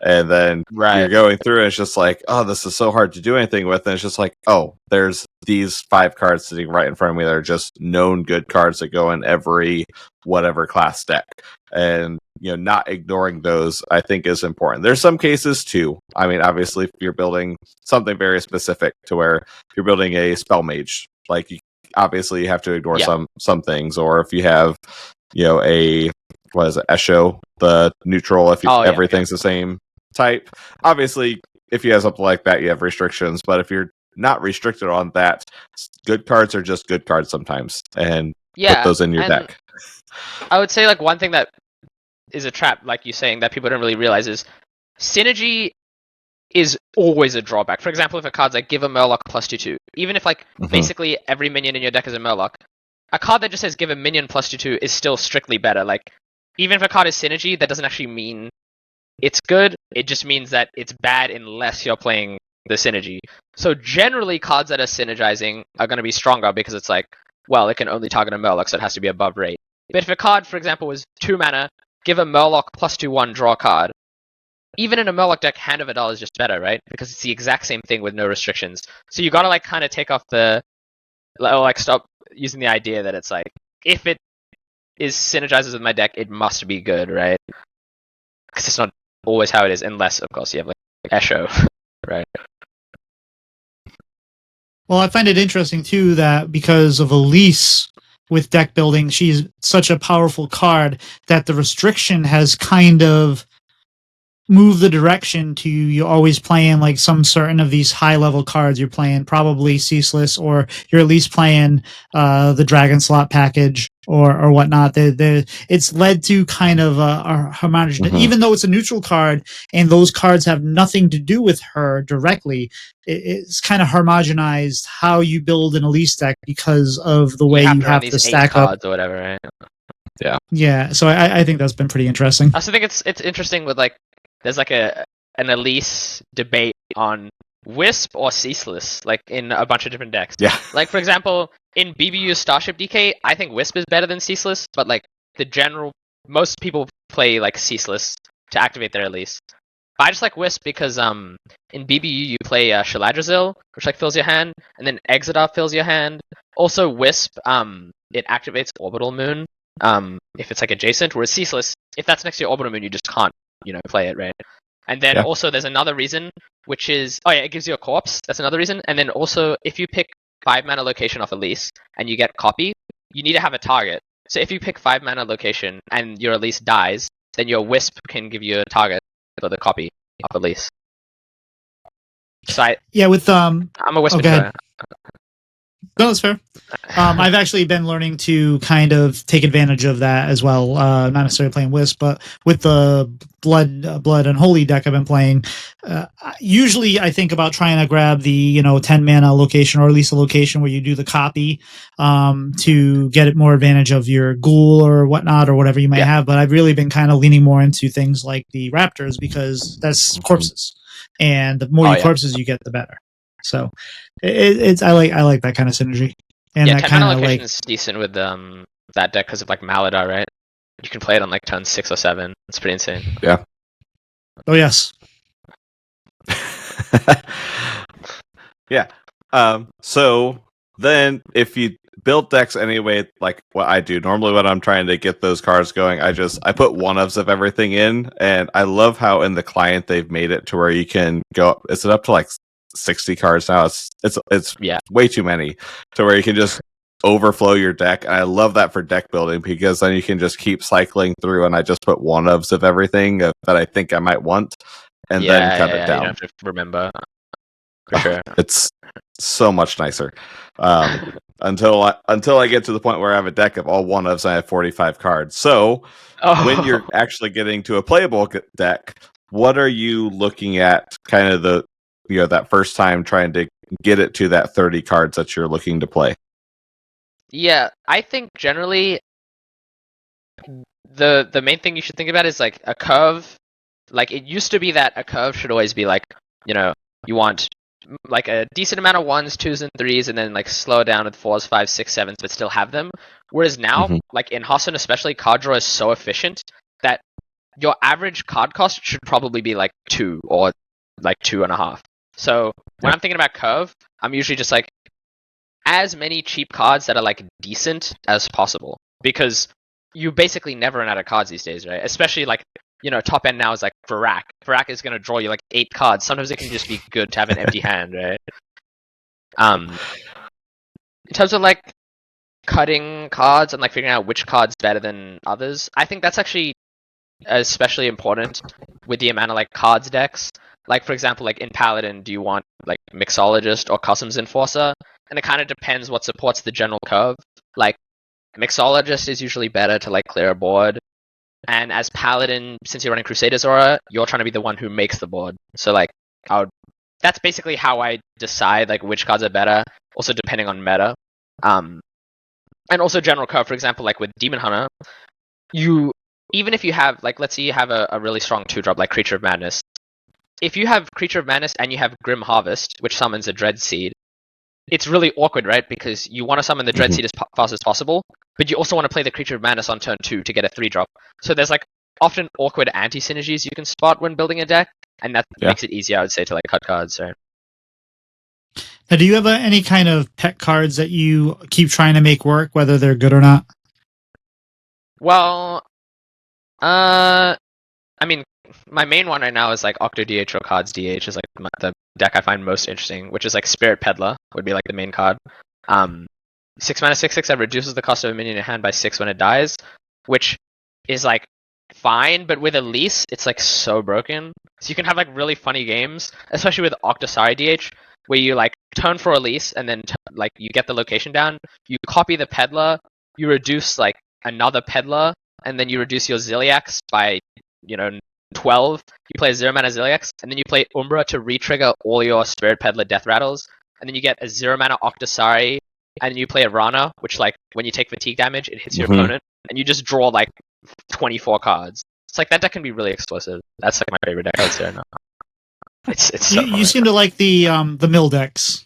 And then you're going through, and it's just like, oh, this is so hard to do anything with. And it's just like, oh, there's these 5 cards sitting right in front of me that are just known good cards that go in every whatever class deck. And, not ignoring those, I think, is important. There's some cases, too. I mean, obviously, if you're building something very specific to where if you're building a spell mage, like, obviously you have to ignore some things. Or if you have, Esho, the neutral, if everything's the same type. Obviously, if you have something like that, you have restrictions. But if you're not restricted on that, good cards are just good cards sometimes, and put those in your deck. I would say like one thing that is a trap, like you saying, that people don't really realize is synergy is always a drawback. For example, if a card's like give a Murloc plus 2/2, even if like basically every minion in your deck is a Murloc, a card that just says give a minion plus 2/2 is still strictly better. Like even if a card is synergy, that doesn't actually mean it's good. It just means that it's bad unless you're playing the synergy. So generally, cards that are synergizing are going to be stronger, because it's like, well, it can only target a Murloc, so it has to be above rate. But if a card, for example, was 2 mana, give a Murloc plus 2/1, draw a card, even in a Murloc deck, Hand of Adal is just better, right? Because it's the exact same thing with no restrictions. So you gotta like kind of take off the, or like stop using the idea that it's like, if it is synergizes with my deck, it must be good, right? Because it's not always how it is, unless of course you have like Esho, right? Well, I find it interesting too that because of Elise with deck building, she's such a powerful card that the restriction has kind of moved the direction to you're always playing like some certain of these high level cards. You're playing probably Ceaseless, or you're at least playing the Dragon Slot package or whatnot. It's led to kind of a homogenous, even though it's a neutral card and those cards have nothing to do with her directly. It's kind of homogenized how you build an Elise deck because of the way you have to stack up or whatever, right? Yeah. So I think that's been pretty interesting. I also think it's interesting with like there's like an Elise debate on Wisp or Ceaseless, like in a bunch of different decks. Yeah. Like for example, in BBU Starship DK, I think Wisp is better than Ceaseless, but like most people play like Ceaseless to activate their Elise. But I just like Wisp because in BBU you play Shaladrazil, which like fills your hand, and then Exodar fills your hand. Also Wisp, it activates Orbital Moon if it's like adjacent, whereas Ceaseless, if that's next to your Orbital Moon, you just can't, play it, right? And then also there's another reason, which is, it gives you a corpse. That's another reason. And then also, if you pick 5-mana location off Elise and you get copy, you need to have a target. So if you pick 5-mana location and your Elise dies, then your Wisp can give you a target for the copy off Elise. So I'm a Wisp enjoyer. No, that's fair. I've actually been learning to kind of take advantage of that as well. Not necessarily playing Wisp, but with the Blood Unholy deck I've been playing. Usually I think about trying to grab the 10 mana location, or at least a location where you do the copy to get it more advantage of your Ghoul or whatnot or whatever you may have. But I've really been kind of leaning more into things like the Raptors because that's corpses, and the more corpses you get, the better. So I like that kind of synergy. And that 10 mana location is decent with that deck because of like Maladar, right? You can play it on like turn 6 or 7. It's pretty insane. Yeah. Oh yes. Yeah. So then if you build decks anyway, like what I do normally when I'm trying to get those cards going, I put one-ofs of everything in, and I love how in the client they've made it to where you can go. Is it up to like 60 cards now? It's way too many to where you can just overflow your deck, and I love that for deck building because then you can just keep cycling through, and I just put one-ofs of everything that I think I might want, and then cut it down. You don't have to remember. For sure. It's so much nicer. Until I get to the point where I have a deck of all one-ofs and I have 45 cards. So when you're actually getting to a playable deck, what are you looking at kind of the that first time trying to get it to that 30 cards that you're looking to play? Yeah, I think generally the main thing you should think about is like a curve. Like it used to be that a curve should always be like, you want like a decent amount of 1s, 2s, and 3s, and then like slow down with 4s, 5s, 6s, 7s, but still have them. Whereas now, like in Hearthstone especially, card draw is so efficient that your average card cost should probably be like 2 or like 2.5. So when I'm thinking about curve, I'm usually just like as many cheap cards that are like decent as possible, because you basically never run out of cards these days, right? Especially like, top end now is like Varak. Varak is going to draw you like 8 cards. Sometimes it can just be good to have an empty hand, right? In terms of like cutting cards and like figuring out which card's better than others, I think that's actually especially important with the amount of like cards decks. Like for example, like in Paladin, do you want like Mixologist or Customs Enforcer? And it kind of depends what supports the general curve. Like Mixologist is usually better to like clear a board. And as Paladin, since you're running Crusader's Aura, you're trying to be the one who makes the board. So like that's basically how I decide like which cards are better, also depending on meta. And also general curve, for example, like with Demon Hunter, even if you have, like, let's say you have a really strong 2-drop like Creature of Madness. If you have Creature of Madness and you have Grim Harvest, which summons a Dread Seed, it's really awkward, right? Because you want to summon the Dread Seed as fast as possible, but you also want to play the Creature of Madness on turn 2 to get a 3-drop. So there's like often awkward anti-synergies you can spot when building a deck, and that Yeah. makes it easier, I would say, to like cut cards. Right? Now, do you have any kind of pet cards that you keep trying to make work, whether they're good or not? Well, I mean, my main one right now is like Octo DH or Cards DH is like the deck I find most interesting, which is like Spirit Peddler would be like the main card. 6 mana 6/6 that reduces the cost of a minion in your hand by 6 when it dies, which is like fine, but with Elise, it's like so broken. So you can have like really funny games, especially with Octosari DH, where you like turn for Elise and then like you get the location down, you copy the Peddler, you reduce like another Peddler, and then you reduce your Ziliax by 12. You play a 0 mana Ziliax, and then you play Umbra to re-trigger all your Spirit Peddler death rattles, and then you get a 0 mana Octosari, and you play a Rana, which like when you take fatigue damage, it hits your opponent, and you just draw like 24 cards. It's like that deck can be really explosive. That's like my favorite deck out there now. It's so You seem to like the mill decks.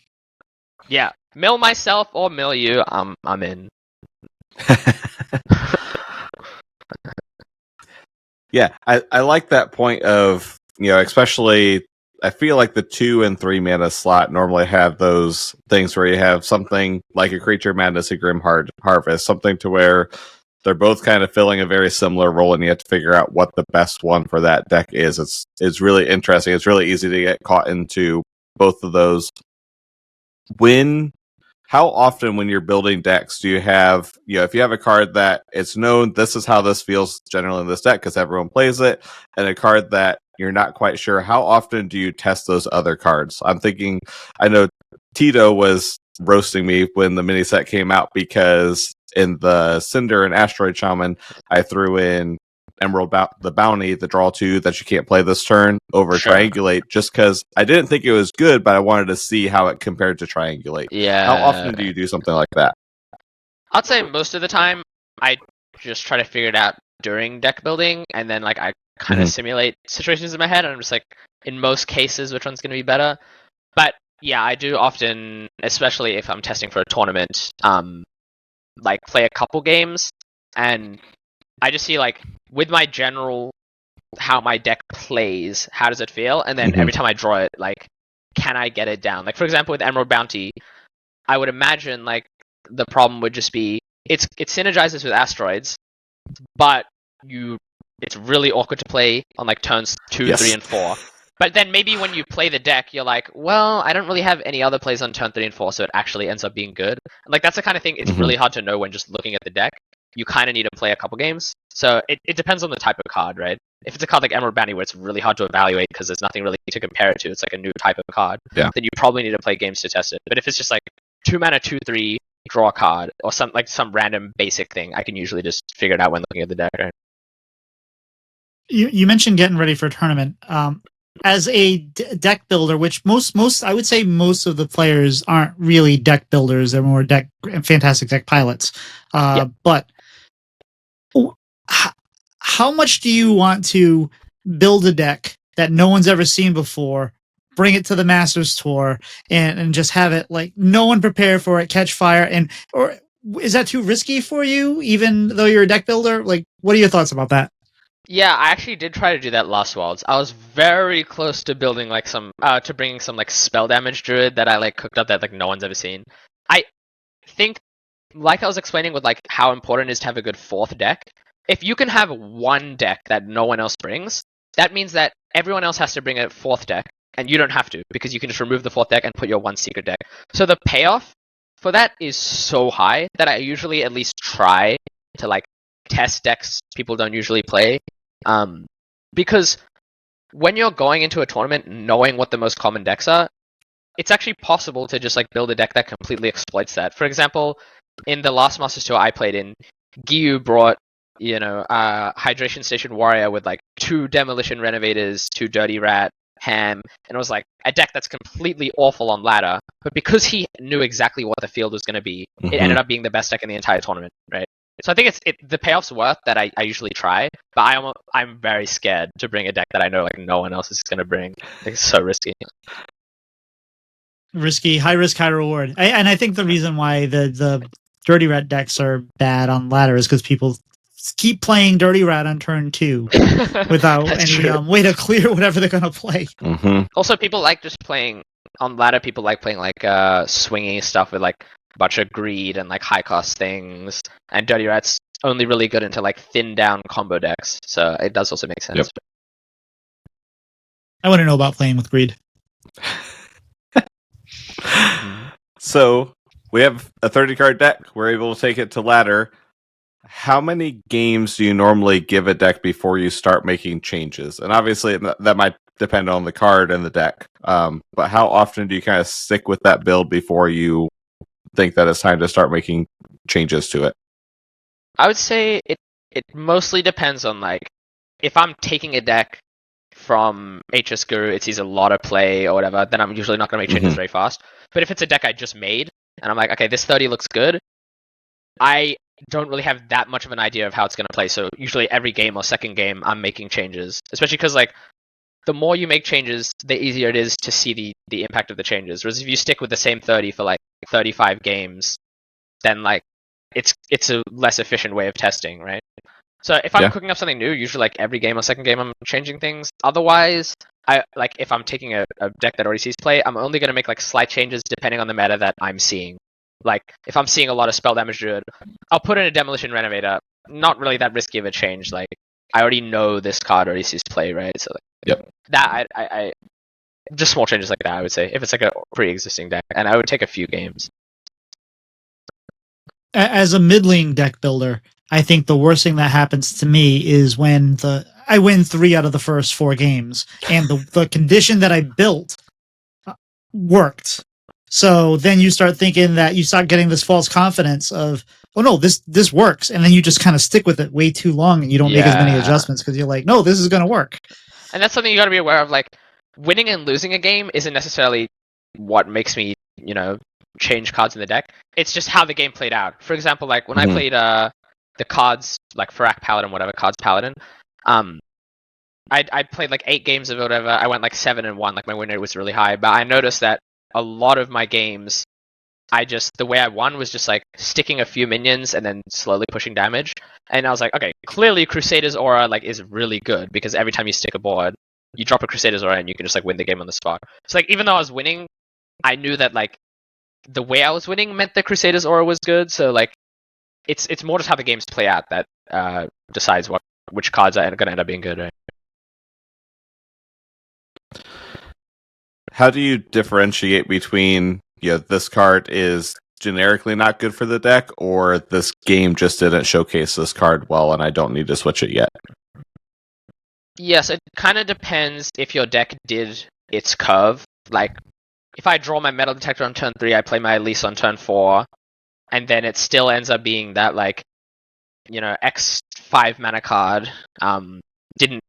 Yeah, mill myself or mill you. I'm in. Yeah, I like that point of, especially I feel like the 2 and 3 mana slot normally have those things where you have something like a Creature Madness, a Grim Harvest, something to where they're both kind of filling a very similar role, and you have to figure out what the best one for that deck is. It's really interesting. It's really easy to get caught into both of those. How often when you're building decks do you have, if you have a card that it's known this is how this feels generally in this deck because everyone plays it, and a card that you're not quite sure, how often do you test those other cards? I'm thinking, I know Tito was roasting me when the mini set came out because in the Cinder and Asteroid Shaman, I threw in Emerald the Bounty, the draw 2 that you can't play this turn over Triangulate, just because I didn't think it was good, but I wanted to see how it compared to Triangulate. Yeah. How often do you do something like that? I'd say most of the time I just try to figure it out during deck building, and then like I kind of simulate situations in my head, and I'm just like, in most cases, which one's going to be better. But yeah, I do often, especially if I'm testing for a tournament, like play a couple games, and I just see like with my general how my deck plays, how does it feel, and then every time I draw it, like, can I get it down? Like for example, with Emerald Bounty, I would imagine like the problem would just be it synergizes with asteroids, but it's really awkward to play on like turns 2, 3, and 4. But then maybe when you play the deck, you're like, well, I don't really have any other plays on turn 3 and 4, so it actually ends up being good. Like that's the kind of thing it's really hard to know when just looking at the deck. You kind of need to play a couple games. So it depends on the type of card, right? If it's a card like Emerald Bounty where it's really hard to evaluate because there's nothing really to compare it to, it's like a new type of card, then you probably need to play games to test it. But if it's just like 2 mana, 2/3, draw a card, or some random basic thing, I can usually just figure it out when looking at the deck, right? You mentioned getting ready for a tournament. As a deck builder, which most I would say most of the players aren't really deck builders; they're more fantastic deck pilots. But how much do you want to build a deck that no one's ever seen before, bring it to the Masters Tour, and just have it like no one prepare for it, catch fire, or is that too risky for you? Even though you're a deck builder, like what are your thoughts about that? Yeah, I actually did try to do that last Worlds. I was very close to building like bringing some like spell damage druid that I like cooked up that like no one's ever seen. I think, like I was explaining with like how important it is to have a good 4th deck. If you can have one deck that no one else brings, that means that everyone else has to bring a 4th deck, and you don't have to because you can just remove the 4th deck and put your one secret deck. So the payoff for that is so high that I usually at least try to like test decks people don't usually play. Because when you're going into a tournament knowing what the most common decks are, it's actually possible to just like build a deck that completely exploits that. For example, in the last Masters Tour I played in, Giyu brought Hydration Station Warrior with like 2 Demolition Renovators, 2 Dirty Rat, Ham, and it was like a deck that's completely awful on ladder, but because he knew exactly what the field was going to be, it ended up being the best deck in the entire tournament, right? So I think the payoff's worth that I usually try, but I'm very scared to bring a deck that I know like no one else is going to bring. It's so risky. Risky, high risk, high reward. And I think the reason why the Dirty Rat decks are bad on ladder is because people keep playing Dirty Rat on turn 2 without That's any true. way to clear whatever they're going to play. Mm-hmm. Also, people like just playing on ladder. People like playing like swingy stuff with like a bunch of greed and like high cost things. And Dirty Rat's only really good into like thin down combo decks, so it does also make sense. Yep. I want to know about playing with greed. So we have a 30-card deck. We're able to take it to ladder. How many games do you normally give a deck before you start making changes? And obviously that might depend on the card and the deck. But how often do you kind of stick with that build before you think that it's time to start making changes to it? I would say it mostly depends on like if I'm taking a deck from HS Guru, it sees a lot of play or whatever, then I'm usually not going to make changes very fast. But if it's a deck I just made and I'm like, okay, this 30 looks good, I don't really have that much of an idea of how it's going to play. So usually every game or second game, I'm making changes, especially because like the more you make changes, the easier it is to see the impact of the changes. Whereas if you stick with the same 30 for like 35 games, then like it's a less efficient way of testing, right? So if I'm cooking up something new, usually like every game or second game, I'm changing things. Otherwise, I like if I'm taking a deck that already sees play, I'm only going to make like slight changes depending on the meta that I'm seeing. Like if I'm seeing a lot of spell damage druid, I'll put in a demolition renovator. Not really that risky of a change. Like I already know this card already sees play, right? So like, that I just small changes like that. I would say if it's like a pre-existing deck, and I would take a few games. As a middling deck builder, I think the worst thing that happens to me is when I win 3 out of the first 4 games, and the condition that I built worked. So then you start thinking that you start getting this false confidence of, oh no, this works, and then you just kind of stick with it way too long, and you don't make as many adjustments because you're like, no, this is going to work. And that's something you got to be aware of. Like winning and losing a game isn't necessarily what makes me, change cards in the deck. It's just how the game played out. For example, like when I played the cards like Farak Paladin, whatever cards Paladin, I played like 8 games of it, whatever. I went like 7-1, like my win rate was really high. But I noticed that a lot of my games, the way I won was just like sticking a few minions and then slowly pushing damage. And I was like, okay, clearly Crusader's Aura like is really good because every time you stick a board, you drop a Crusader's Aura and you can just like win the game on the spot. So like even though I was winning, I knew that like the way I was winning meant the Crusader's Aura was good. So like it's more just how the games play out that decides which cards are going to end up being good, right? How do you differentiate between this card is generically not good for the deck, or this game just didn't showcase this card well and I don't need to switch it yet? Yes, it kind of depends if your deck did its curve. Like if I draw my Metal Detector on turn 3, I play my Elise on turn 4, and then it still ends up being that like X 5 mana card didn't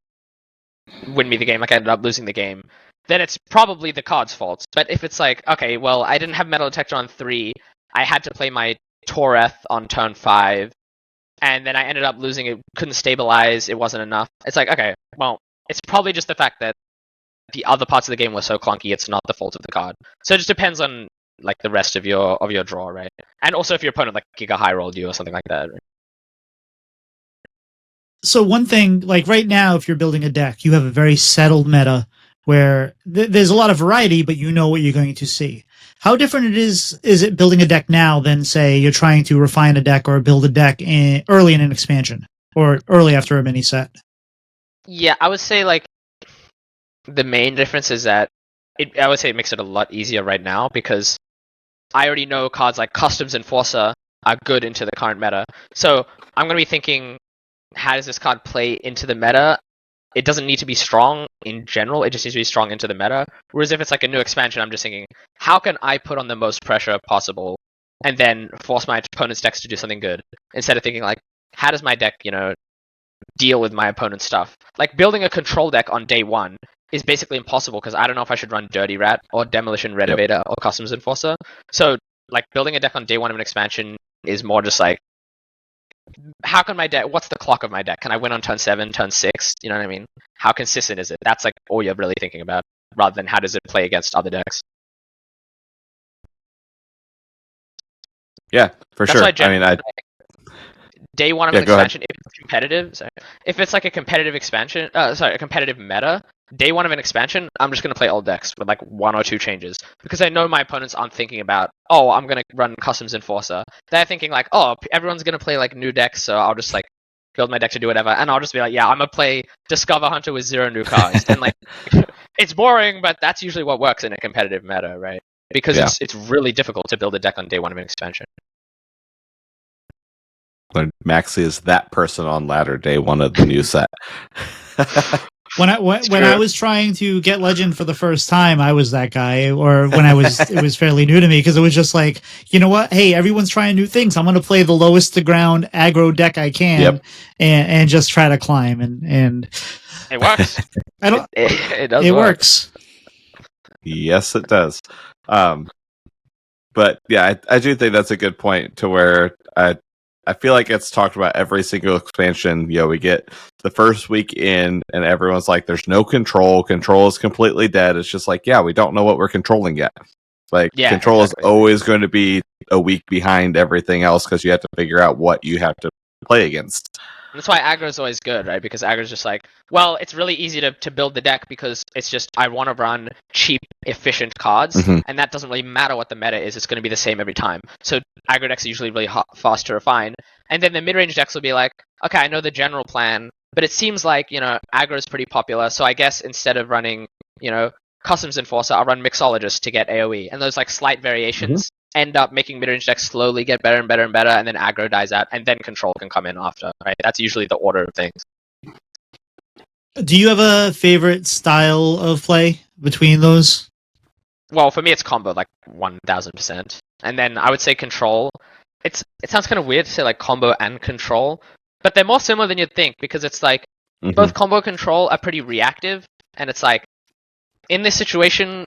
win me the game, like I ended up losing the game, then it's probably the card's fault. But if it's like, okay, well, I didn't have Metal Detector on 3, I had to play my Toreth on turn 5, and then I ended up losing it, couldn't stabilize, it wasn't enough. It's like, okay, well, it's probably just the fact that the other parts of the game were so clunky, it's not the fault of the card. So it just depends on like the rest of your draw, right? And also if your opponent like Giga High rolled you or something like that, right? So one thing, like right now, if you're building a deck, you have a very settled meta where there's a lot of variety, but you know what you're going to see. How different is it building a deck now than, say, you're trying to refine a deck or build a deck early in an expansion or early after a mini set? Yeah, I would say like the main difference is that I would say it makes it a lot easier right now because I already know cards like Customs Enforcer are good into the current meta. So I'm going to be thinking, how does this card play into the meta? It doesn't need to be strong in general, it just needs to be strong into the meta. Whereas if it's like a new expansion, I'm just thinking, how can I put on the most pressure possible and then force my opponent's decks to do something good? Instead of thinking like, how does my deck, deal with my opponent's stuff? Like building a control deck on day 1 is basically impossible because I don't know if I should run Dirty Rat or Demolition Renovator or Customs Enforcer. So like building a deck on day 1 of an expansion is more just like, how can my deck, what's the clock of my deck? Can I win on turn 7, turn 6? You know what I mean? How consistent is it? That's like all you're really thinking about, rather than how does it play against other decks. Yeah, for That's sure. why day one of Yeah, an go ahead. expansion, if it's competitive, if it's like a competitive expansion, a competitive meta, day one of an expansion, I'm just gonna play old decks with like 1 or 2 changes because I know my opponents aren't thinking about, oh, I'm gonna run Customs Enforcer. They're thinking like, oh, everyone's gonna play like new decks, so I'll just like build my deck to do whatever, and I'll just be like, yeah, I'm gonna play Discover Hunter with 0 new cards, and like, it's boring, but that's usually what works in a competitive meta, right? Because Yeah. it's really difficult to build a deck on day one of an expansion. When Maxie is that person on ladder day one of the new set. When I was trying to get Legend for the first time, I was that guy. Or when it was fairly new to me because it was just like, you know what? Hey, everyone's trying new things. I'm going to play the lowest to ground aggro deck I can, and just try to climb and it works. I don't. It does. It work. works. Yes, it does. But yeah, I do think that's a good point to where I feel like it's talked about every single expansion. You know, we get the first week in and everyone's like, there's no control. Control is completely dead. It's just like, yeah, we don't know what we're controlling yet. Like, control is always going to be a week behind everything else because you have to figure out what you have to play against. That's why aggro is always good, right? Because aggro is just like, well, it's really easy to build the deck because it's just, I want to run cheap, efficient cards, and that doesn't really matter what the meta is. It's going to be the same every time. So aggro decks are usually really fast to refine. And then the mid-range decks will be like, okay, I know the general plan, but it seems like, you know, aggro is pretty popular. So I guess instead of running, you know, Customs Enforcer, I'll run Mixologist to get AoE. And those like slight variations end up making mid-range decks slowly get better and better and better, and then aggro dies out, and then control can come in after, right? That's usually the order of things. Do you have a favorite style of play between those? Well, for me, it's combo, like 1000%. And then I would say control. It sounds kind of weird to say like combo and control, but they're more similar than you'd think because it's like both combo and control are pretty reactive, and it's like in this situation,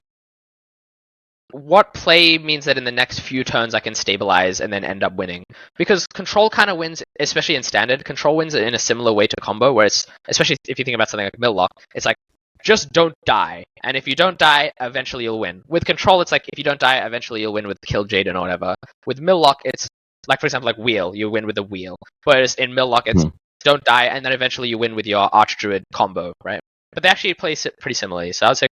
what play means that in the next few turns I can stabilize and then end up winning? Because control kind of wins, especially in standard. Control wins in a similar way to combo, where it's, especially if you think about something like Milllock, it's like, just don't die. And if you don't die, eventually you'll win. With control, it's like, if you don't die, eventually you'll win with Kill Jaden or whatever. With Milllock, it's like, for example, like Wheel, you win with a Wheel. Whereas in Milllock, it's don't die, and then eventually you win with your Archdruid combo, right? But they actually play pretty similarly, so I would say,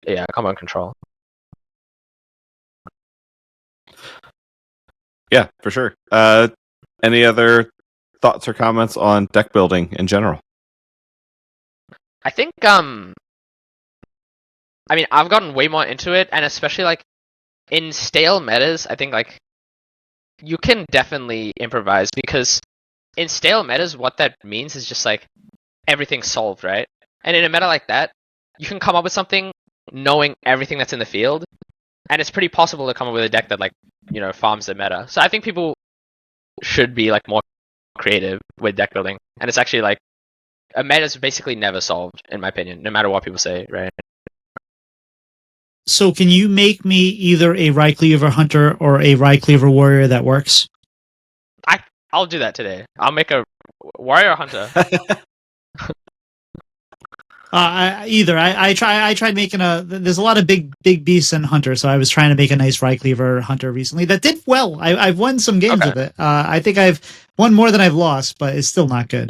yeah, combo and control. Yeah, for sure. Any other thoughts or comments on deck building in general? I think, I mean, I've gotten way more into it, and especially, like, in stale metas, I think, like, you can definitely improvise, because in stale metas, what that means is just, like, everything's solved, right? And in a meta like that, you can come up with something knowing everything that's in the field, and it's pretty possible to come up with a deck that, like, you know, farms the meta. So I think people should be, like, more creative with deck building, and it's actually, like, a meta's basically never solved, in my opinion, no matter what people say, right? So can you make me either a Rycleaver Hunter or a Rycleaver Warrior that works? I'll do that today. I'll make a Warrior Hunter. Either. I tried making there's a lot of big beasts in Hunter, so I was trying to make a nice Rycleaver Hunter recently that did well. I've won some games with it. I think I've won more than I've lost, but it's still not good.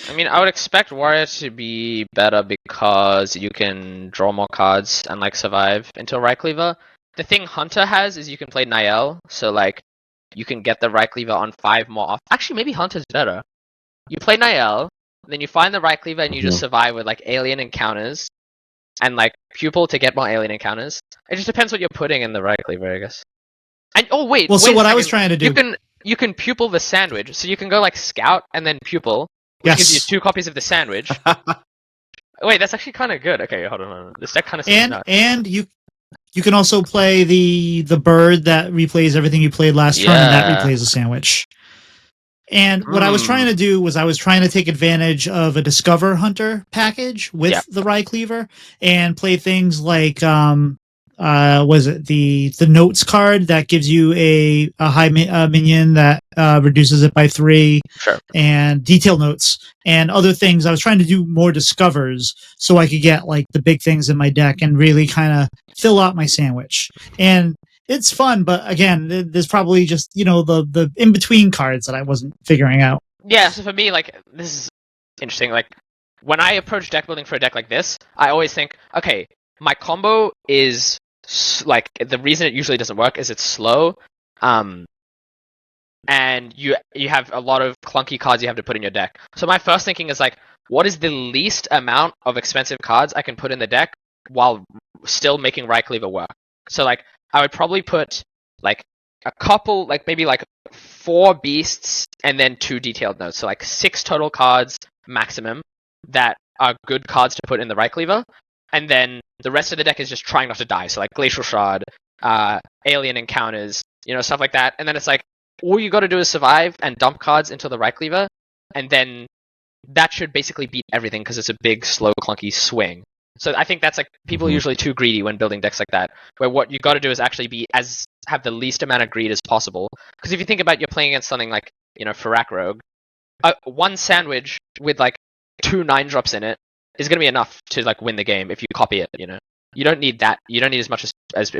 I mean, I would expect Warrior to be better because you can draw more cards and, like, survive until Rycleaver. The thing Hunter has is you can play Niall, so, like, you can get the Rycleaver on 5 more off. Actually, maybe Hunter's better. You play Niall, then you find the Rycleaver and you just survive with, like, alien encounters and, like, Pupil to get more alien encounters. It just depends what you're putting in the Rycleaver, I guess. And wait, so what I was trying to do, you can Pupil the Sandwich, so you can go, like, Scout and then Pupil. Which gives you 2 copies of the Sandwich. Wait, that's actually kind of good. Okay, hold on. This deck kind of seems nuts. And you can also play the bird that replays everything you played last turn, and that replays the Sandwich. And what I was trying to do was I was trying to take advantage of a Discover Hunter package with the Rycleaver and play things like was it the notes card that gives you a high minion that reduces it by 3, and detail notes and other things. I was trying to do more discovers so I could get, like, the big things in my deck and really kind of fill out my Sandwich. And it's fun, but again, there's probably just the in between cards that I wasn't figuring out. Yeah, so for me, like, this is interesting. Like, when I approach deck building for a deck like this, I always think, okay, my combo is like the reason it usually doesn't work is it's slow, and you have a lot of clunky cards you have to put in your deck. So my first thinking is like, what is the least amount of expensive cards I can put in the deck while still making Right Cleaver work? So like, I would probably put like a couple, like maybe like 4 beasts and then 2 detailed notes. So like 6 total cards maximum that are good cards to put in the Right Cleaver. And then the rest of the deck is just trying not to die. So like Glacial Shard, Alien Encounters, stuff like that. And then it's like, all you got to do is survive and dump cards into the Right Cleaver. And then that should basically beat everything because it's a big, slow, clunky swing. So I think that's like, people are usually too greedy when building decks like that, where what you got to do is actually have the least amount of greed as possible. Because if you think about you're playing against something like, Farak Rogue, one sandwich with like 2 9-drops in it is going to be enough to like win the game if you copy it. You don't need that. You don't need as much as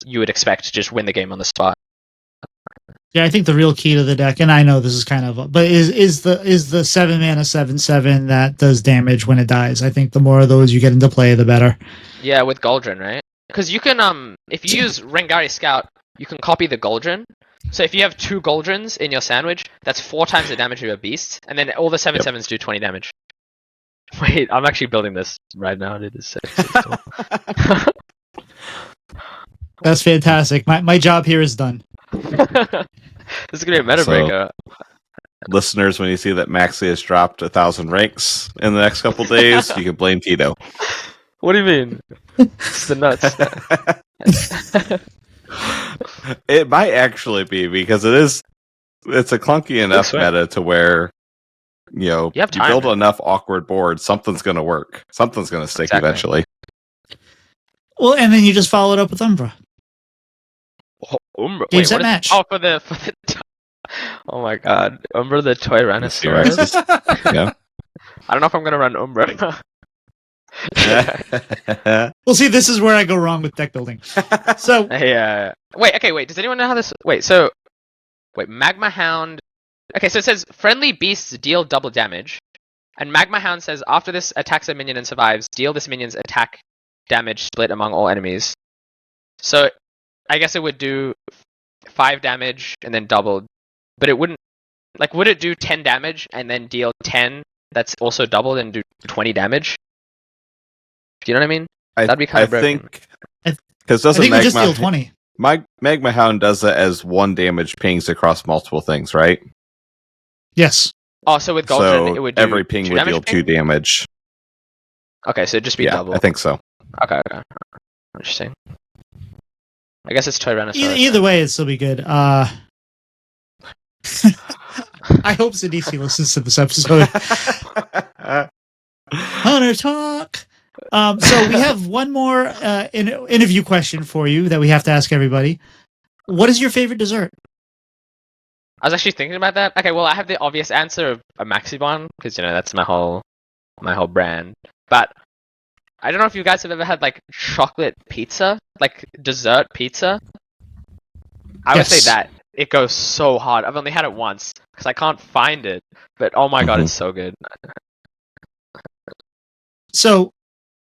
you would expect to just win the game on the spot. Yeah, I think the real key to the deck, and I know this is kind of, but is the 7-mana 7/7 that does damage when it dies. I think the more of those you get into play, the better. Yeah, with Goldrin, right? Because you can, if you use Rengari Scout, you can copy the Goldrin. So if you have 2 Goldrins in your sandwich, that's 4 times the damage of your beast, and then all the 7/7s do 20 damage. Wait, I'm actually building this right now. It is so That's fantastic. My job here is done. This is gonna be a meta breaker. Listeners, when you see that Maxie has dropped 1,000 ranks in the next couple days, you can blame Tito. What do you mean? It's the nuts. It might actually be because it's a clunky enough meta to where you build enough awkward boards, something's going to work. Something's going to stick eventually. Well, and then you just follow it up with Umbra. Umbra. Game set match. For the oh my god, Umbra the toy Tyrannosaurus. Yeah. I don't know if I'm gonna run Umbra. Well, see, this is where I go wrong with deck building. So yeah. Wait. Does anyone know how this? Wait. Magma Hound. Okay, so it says friendly beasts deal double damage, and Magma Hound says after this attacks a minion and survives, deal this minion's attack damage split among all enemies. So I guess it would do 5 damage and then doubled, but it wouldn't. Like, would it do 10 damage and then deal 10? That's also doubled and do 20 damage. Do you know what I mean? That'd be kind of broken. Because doesn't Magma just deal 20? Magma Hound does it as 1 damage pings across multiple things, right? Yes. Oh, so with Goldrin, it would do every ping would deal 2 damage. Okay, so it'd just be double. I think so. Okay. Interesting. I guess it's Tyrannosaurus. Either way, it'd still be good. I hope Sidisi listens to this episode. Hunter Talk! So we have one more interview question for you that we have to ask everybody. What is your favorite dessert? I was actually thinking about that. Okay, well, I have the obvious answer of a Maxiebon, because, that's my whole brand. But I don't know if you guys have ever had, like, chocolate pizza? Like, dessert pizza? I would say that. It goes so hard. I've only had it once, because I can't find it. But, oh my god, it's so good. So,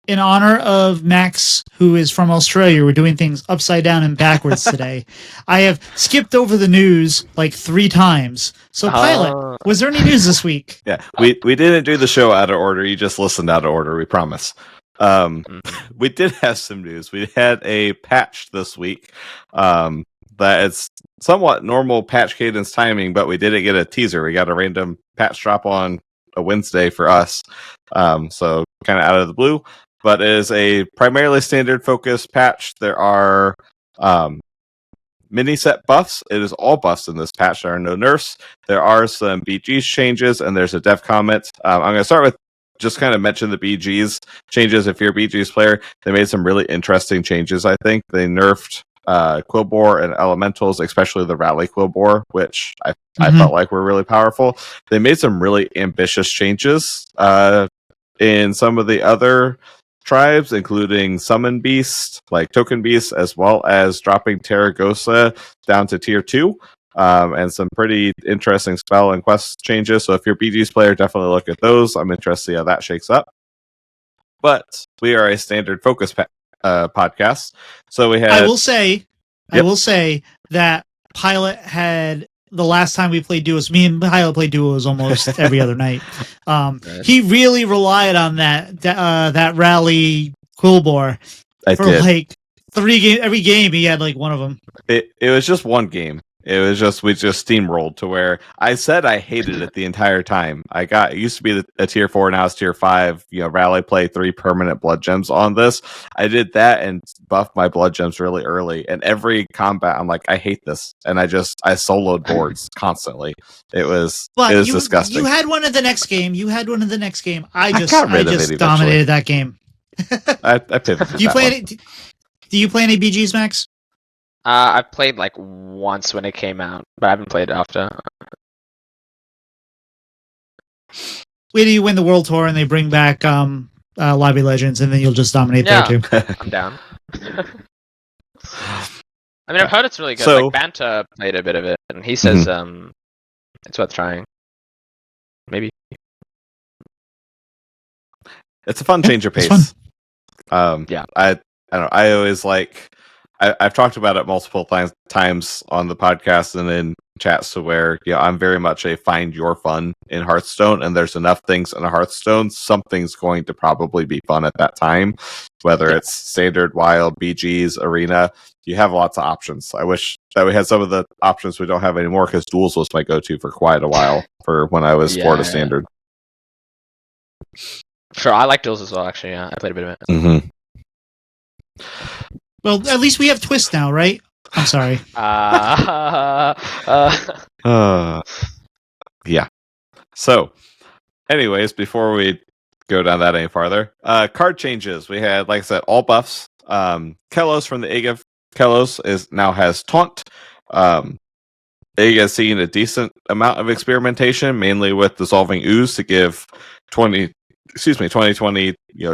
in honor of Max, who is from Australia, we're doing things upside down and backwards today. I have skipped over the news like 3 times. So, Pylet, was there any news this week? Yeah, we didn't do the show out of order. You just listened out of order, we promise. We did have some news. We had a patch this week that it's somewhat normal patch cadence timing, but we didn't get a teaser. We got a random patch drop on a Wednesday for us. So kind of out of the blue. But it is a primarily standard focused patch. There are mini set buffs. It is all buffs in this patch. There are no nerfs. There are some BGs changes, and there's a dev comment. I'm going to start with just kind of mention the BGs changes. If you're a BGs player, they made some really interesting changes, I think. They nerfed Quillbore and Elementals, especially the Rally Quillbore, which I felt like were really powerful. They made some really ambitious changes in some of the other tribes, including Summon Beast, like Token Beast, as well as dropping Terragosa down to tier 2. And some pretty interesting spell and quest changes. So if you're a BG's player, definitely look at those. I'm interested to see how that shakes up. But we are a standard focus podcast. So we had... I will say that Pylet had... The last time we played duos, me and Pylet played duos almost every other night. He really relied on that rally Quillbore for like 3 games. Every game he had like one of them. It was just one game. It was just, we just steamrolled to where I said I hated it the entire time. It used to be a tier 4, now it's tier 5, rally play 3 permanent blood gems on this. I did that and buffed my blood gems really early. And every combat, I'm like, I hate this. And I soloed boards constantly. It was disgusting. You had one in the next game. I just dominated that game. I pivoted. Do you play any BGs, Max? I played like once when it came out, but I haven't played after. Wait till you win the World Tour and they bring back Lobby Legends, and then you'll just dominate there too. I'm down. I mean, I've heard it's really good. So, like Banta played a bit of it, and he says it's worth trying. Maybe. It's a fun change of pace. Yeah. I don't know. I always like... I've talked about it multiple times on the podcast and in chats to where I'm very much a find your fun in Hearthstone, and there's enough things in a Hearthstone. Something's going to probably be fun at that time, whether it's standard, wild, BGs, arena. You have lots of options. I wish that we had some of the options we don't have anymore, because duels was my go-to for quite a while for when I was Florida standard. Sure, I like duels as well. Actually, I played a bit of it. Mm-hmm. Well, at least we have Twist now, right? I'm sorry. Yeah. So, anyways, before we go down that any farther, card changes. We had, like I said, all buffs. Kelos from the Ega of Kelos now has Taunt. Ega has seen a decent amount of experimentation, mainly with dissolving ooze to give 2020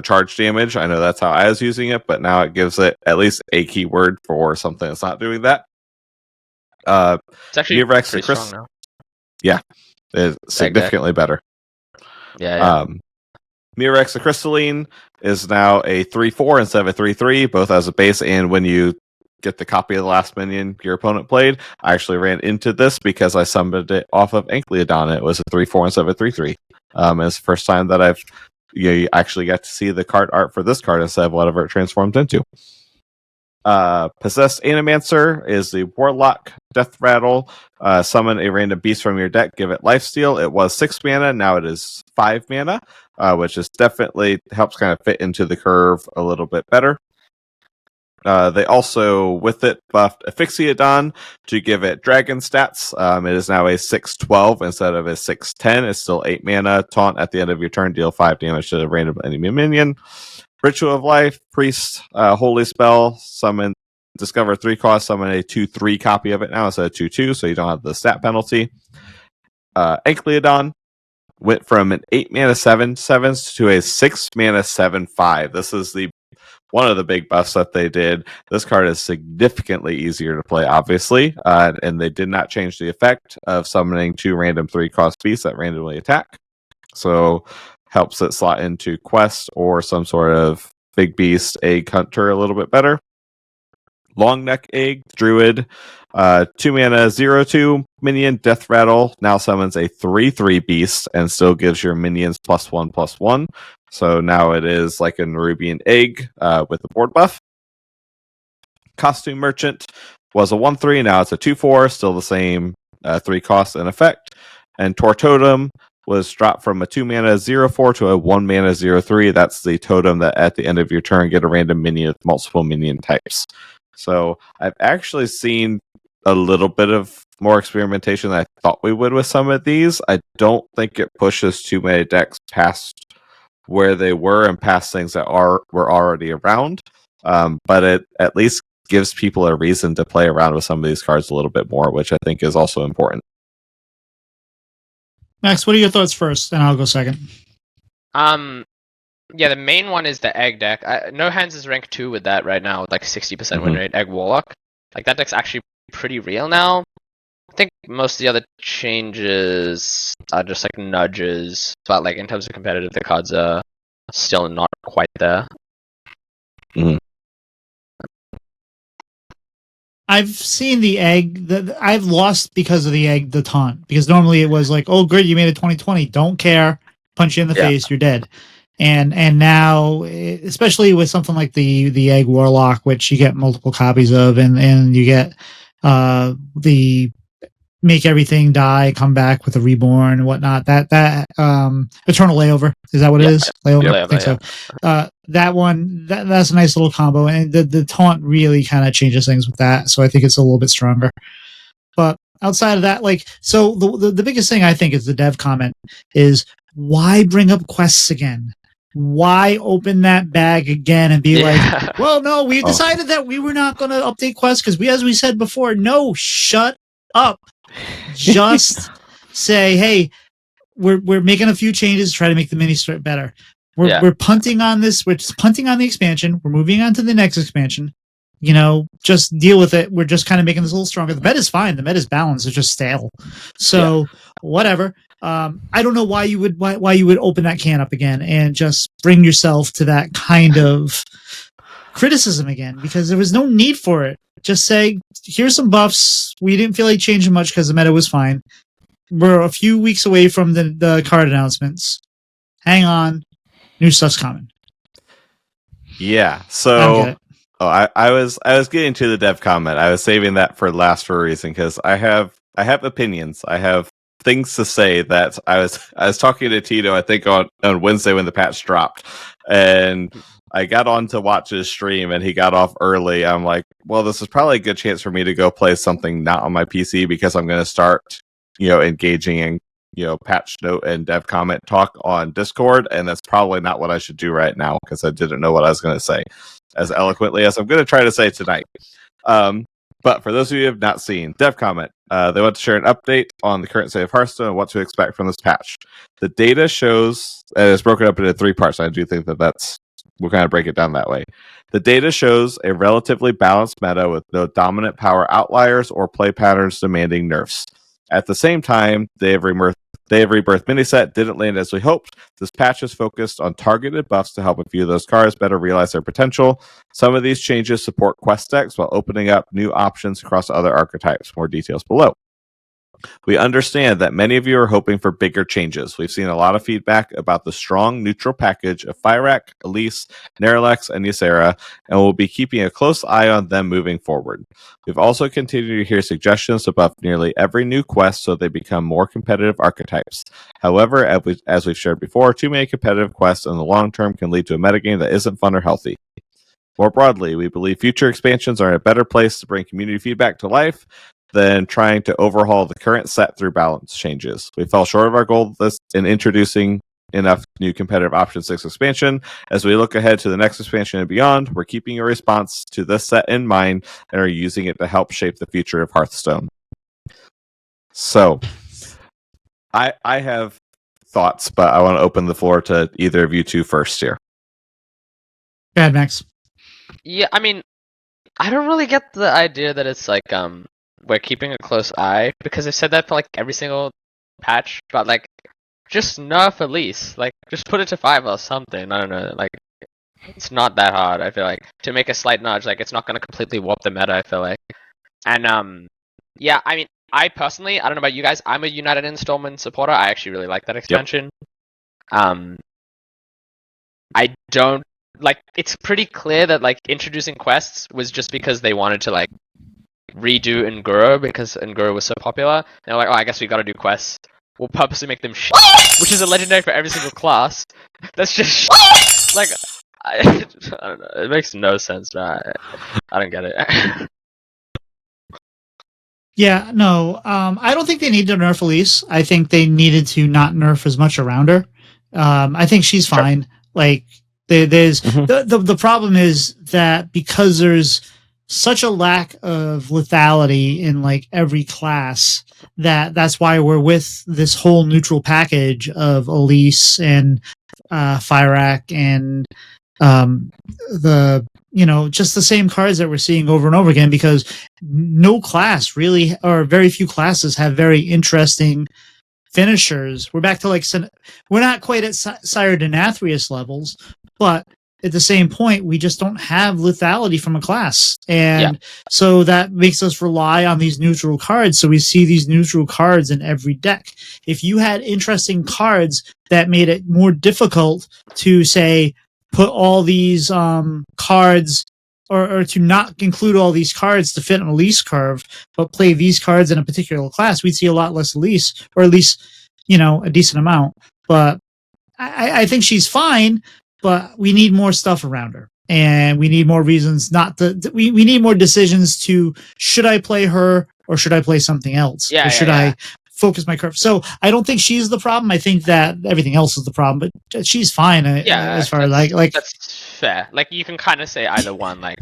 charge damage. I know that's how I was using it, but now it gives it at least a keyword for something that's not doing that. It's actually pretty strong now. Yeah, it's significantly better. Yeah. Mirex the Crystalline is now a 3/4 instead of a 3/3, both as a base and when you get the copy of the last minion your opponent played. I actually ran into this because I summoned it off of Ankleodon. It was a 3/4 instead of a 3/3. It's the first time that I've actually got to see the card art for this card instead of whatever it transformed into. Possessed Animancer is the Warlock Death Rattle. Summon a random beast from your deck, give it lifesteal. It was 6 mana, now it is 5 mana, which is definitely helps kind of fit into the curve a little bit better. They also, with it, buffed Asphyxiodon to give it dragon stats. It is now a 6/12 instead of a 6/10. It's still 8 mana. Taunt at the end of your turn, deal 5 damage to a random enemy minion. Ritual of Life, Priest, Holy Spell, discover 3 cost, summon a 2/3 copy of it now instead of 2/2, so you don't have the stat penalty. Ankleodon went from an 8 mana 7/7 to a 6 mana 7/5. This is one of the big buffs that they did. This card is significantly easier to play, obviously, and they did not change the effect of summoning 2 random 3-cost beasts that randomly attack. So helps it slot into quest or some sort of big beast egg hunter a little bit better. Long Neck Egg, Druid, 2 mana 0/2 minion, Death Rattle, now summons a 3/3 beast and still gives your minions +1/+1. So now it is like a Nerubian Egg with a board buff. Costume Merchant was a 1/3, now it's a 2/4, still the same 3 cost in effect. And Tor Totem was dropped from a 2 mana 0/4 to a 1 mana 0/3. That's the totem that at the end of your turn get a random minion with multiple minion types. So I've actually seen a little bit of more experimentation than I thought we would with some of these. I don't think it pushes too many decks past where they were and past things that were already around. But it at least gives people a reason to play around with some of these cards a little bit more, which I think is also important. Max, what are your thoughts first? And I'll go second. Yeah, the main one is the egg deck. No Hands is rank 2 with that right now, with like 60% win rate. Egg Warlock. Like that deck's actually pretty real now. I think most of the other changes are just like nudges, but like in terms of competitive, the cards are still not quite there. I've seen the egg. I've lost because of the egg, the taunt. Because normally it was like, oh, great, you made it 2020. Don't care. Punch you in the face. You're dead. And now, especially with something like the egg warlock, which you get multiple copies of, and you get the make everything die, come back with a reborn and whatnot. That eternal layover, is that what it is? Layover, I think so. That one, that's a nice little combo, and the taunt really kind of changes things with that. So I think it's a little bit stronger. But outside of that, like, so the biggest thing I think is the dev comment is, why bring up quests again? Why open that bag again and be like, well, no, we decided that we were not going to update quests because as we said before, no, shut up. Just say, hey, we're making a few changes to try to make the mini strip better. We're punting on this. We're just punting on the expansion. We're moving on to the next expansion. You know, just deal with it. We're just kind of making this a little stronger. The meta is fine. The meta is balanced. It's just stale. So whatever. I don't know why you would open that can up again and just bring yourself to that kind of criticism again, because there was no need for it. Just say, here's some buffs. We didn't feel like changing much because the meta was fine. We're a few weeks away from the card announcements. Hang on. New stuff's coming. Yeah. So I was getting to the dev comment. I was saving that for last for a reason, because I have opinions. I have things to say. That I was talking to Tito, I think on Wednesday when the patch dropped, and I got on to watch his stream and he got off early. I'm like, well, this is probably a good chance for me to go play something not on my PC, because I'm going to start, engaging in, patch note and dev comment talk on Discord. And that's probably not what I should do right now, because I didn't know what I was going to say as eloquently as I'm going to try to say tonight. But for those of you who have not seen dev comment, they want to share an update on the current state of Hearthstone and what to expect from this patch. The data shows, and it's broken up into 3 parts. I do think we'll kind of break it down that way. The data shows a relatively balanced meta with no dominant power outliers or play patterns demanding nerfs. At the same time, Day of Rebirth miniset didn't land as we hoped. This patch is focused on targeted buffs to help a few of those cards better realize their potential. Some of these changes support quest decks while opening up new options across other archetypes. More details below. We understand that many of you are hoping for bigger changes. We've seen a lot of feedback about the strong neutral package of Fyrakk, Elise, Nerlex, and Ysera, and we'll be keeping a close eye on them moving forward. We've also continued to hear suggestions to buff nearly every new quest so they become more competitive archetypes. However, as we've shared before, too many competitive quests in the long term can lead to a metagame that isn't fun or healthy. More broadly, we believe future expansions are in a better place to bring community feedback to life than trying to overhaul the current set through balance changes. We fell short of our goal in introducing enough new competitive options this expansion. As we look ahead to the next expansion and beyond, we're keeping a response to this set in mind and are using it to help shape the future of Hearthstone. So, I have thoughts, but I want to open the floor to either of you two first here. Bad Max. Yeah, I mean, I don't really get the idea that it's like we're keeping a close eye, because I've said that for like every single patch, but like just nerf Elise, like just put it to 5 or something. I don't know, like it's not that hard. I feel like to make a slight nudge, like it's not going to completely warp the meta, I feel like. And yeah, I mean, I personally, I don't know about you guys, I'm a United Installment supporter. I actually really like that expansion. Yep. I don't like, it's pretty clear that like introducing quests was just because they wanted to like redo Nguru, because Nguru was so popular. They're like, oh, I guess we gotta do quests. We'll purposely make them which is a legendary for every single class. That's just like, I don't know. It makes no sense, but I don't get it. Yeah, no. I don't think they need to nerf Elise. I think they needed to not nerf as much around her. I think she's fine. Sure. Like, there's the problem is that because there's such a lack of lethality in like every class, that's why we're with this whole neutral package of Elise and Fyrakk and just the same cards that we're seeing over and over again, because no class really, or very few classes, have very interesting finishers. We're back to we're not quite at Sire Denathrius levels, but at the same point, we just don't have lethality from a class. And so that makes us rely on these neutral cards. So we see these neutral cards in every deck. If you had interesting cards that made it more difficult to, say, put all these cards, or to not include all these cards to fit on a lease curve, but play these cards in a particular class, we'd see a lot less lease, or at least, a decent amount. But I think she's fine, but we need more stuff around her. And we need more reasons not to. We need more decisions to, should I play her or should I play something else? Or should I focus my curve? So I don't think she's the problem. I think that everything else is the problem, but she's fine as far as like that's fair. Like, you can kind of say either one. Like,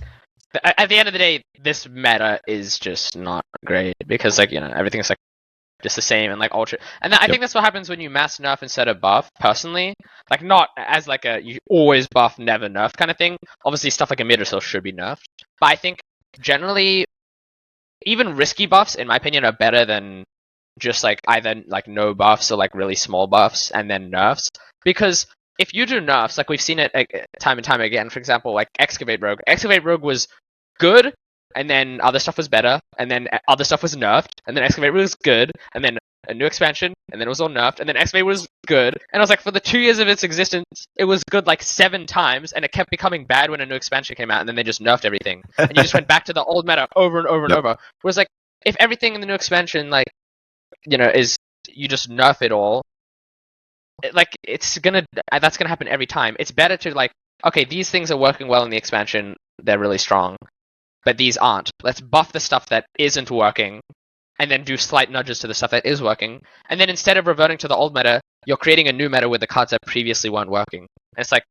at the end of the day, this meta is just not great because everything's like just the same and like ultra. And I think that's what happens when you mass nerf instead of buff. Personally, like, not as like a you always buff never nerf kind of thing. Obviously, stuff like a Midorsil should be nerfed, but I think generally, even risky buffs, in my opinion, are better than just like either like no buffs or like really small buffs and then nerfs. Because if you do nerfs, like we've seen it time and time again, for example, like Excavate Rogue. Excavate Rogue was good, and then other stuff was better, and then other stuff was nerfed, and then Excavate was good, and then a new expansion, and then it was all nerfed, and then Excavate was good, and I was like, for the 2 years of its existence, it was good like 7 times, and it kept becoming bad when a new expansion came out, and then they just nerfed everything, and you just went back to the old meta over and over and over. Whereas like, if everything in the new expansion, like, is you just nerf it all, like, that's gonna happen every time. It's better to like, okay, these things are working well in the expansion, they're really strong, but these aren't. Let's buff the stuff that isn't working, and then do slight nudges to the stuff that is working. And then instead of reverting to the old meta, you're creating a new meta with the cards that previously weren't working. And it's like,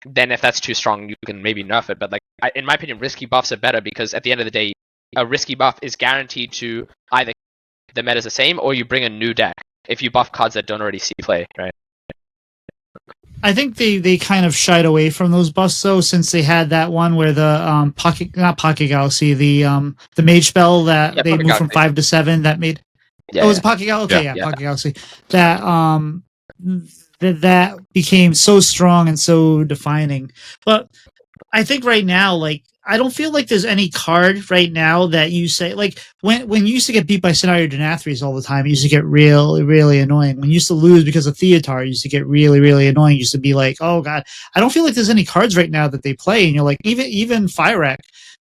then if that's too strong, you can maybe nerf it. But like, in my opinion, risky buffs are better because at the end of the day, a risky buff is guaranteed to either the meta's the same or you bring a new deck if you buff cards that don't already see play, right? I think they kind of shied away from those buffs though, since they had that one where the Pocket Galaxy, the Mage spell that they moved from 5 to 7 that made. It was Pocket Galaxy. Okay, Pocket Galaxy. That became so strong and so defining. But I think right now, like, I don't feel like there's any card right now that you say, like, when you used to get beat by Scenario Denathrius all the time, it used to get really, really annoying. When you used to lose because of Theotar, it used to get really, really annoying. It used to be like, oh god. I don't feel like there's any cards right now that they play, and you're like, even Fyrakk,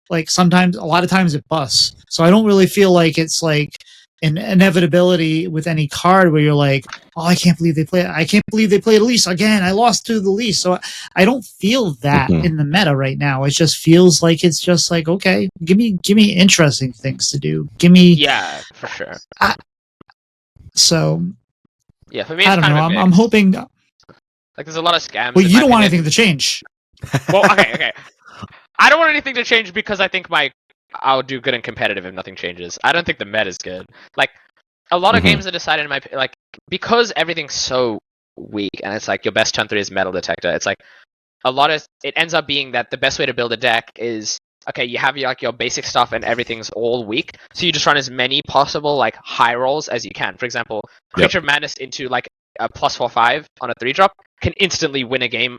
like, sometimes, a lot of times it busts. So I don't really feel like it's like an inevitability with any card where you're like, oh, I can't believe they played Elise again. I lost to the Elise. So I don't feel that in the meta right now. It just feels like it's just like, okay, give me interesting things to do. Give me, for sure. So yeah, for me, I don't know. I'm hoping. Like, there's a lot of scams. Well, you don't want anything to change. Well, okay. I don't want anything to change because I think I'll do good and competitive if nothing changes. I don't think the meta is good. Like, a lot of games are decided because everything's so weak, and it's like your best turn 3 is Metal Detector. It's like it ends up being that the best way to build a deck is, okay, you have your basic stuff and everything's all weak, so you just run as many possible like high rolls as you can. For example, Creature of Madness into like a +4/5 on a 3-drop can instantly win a game.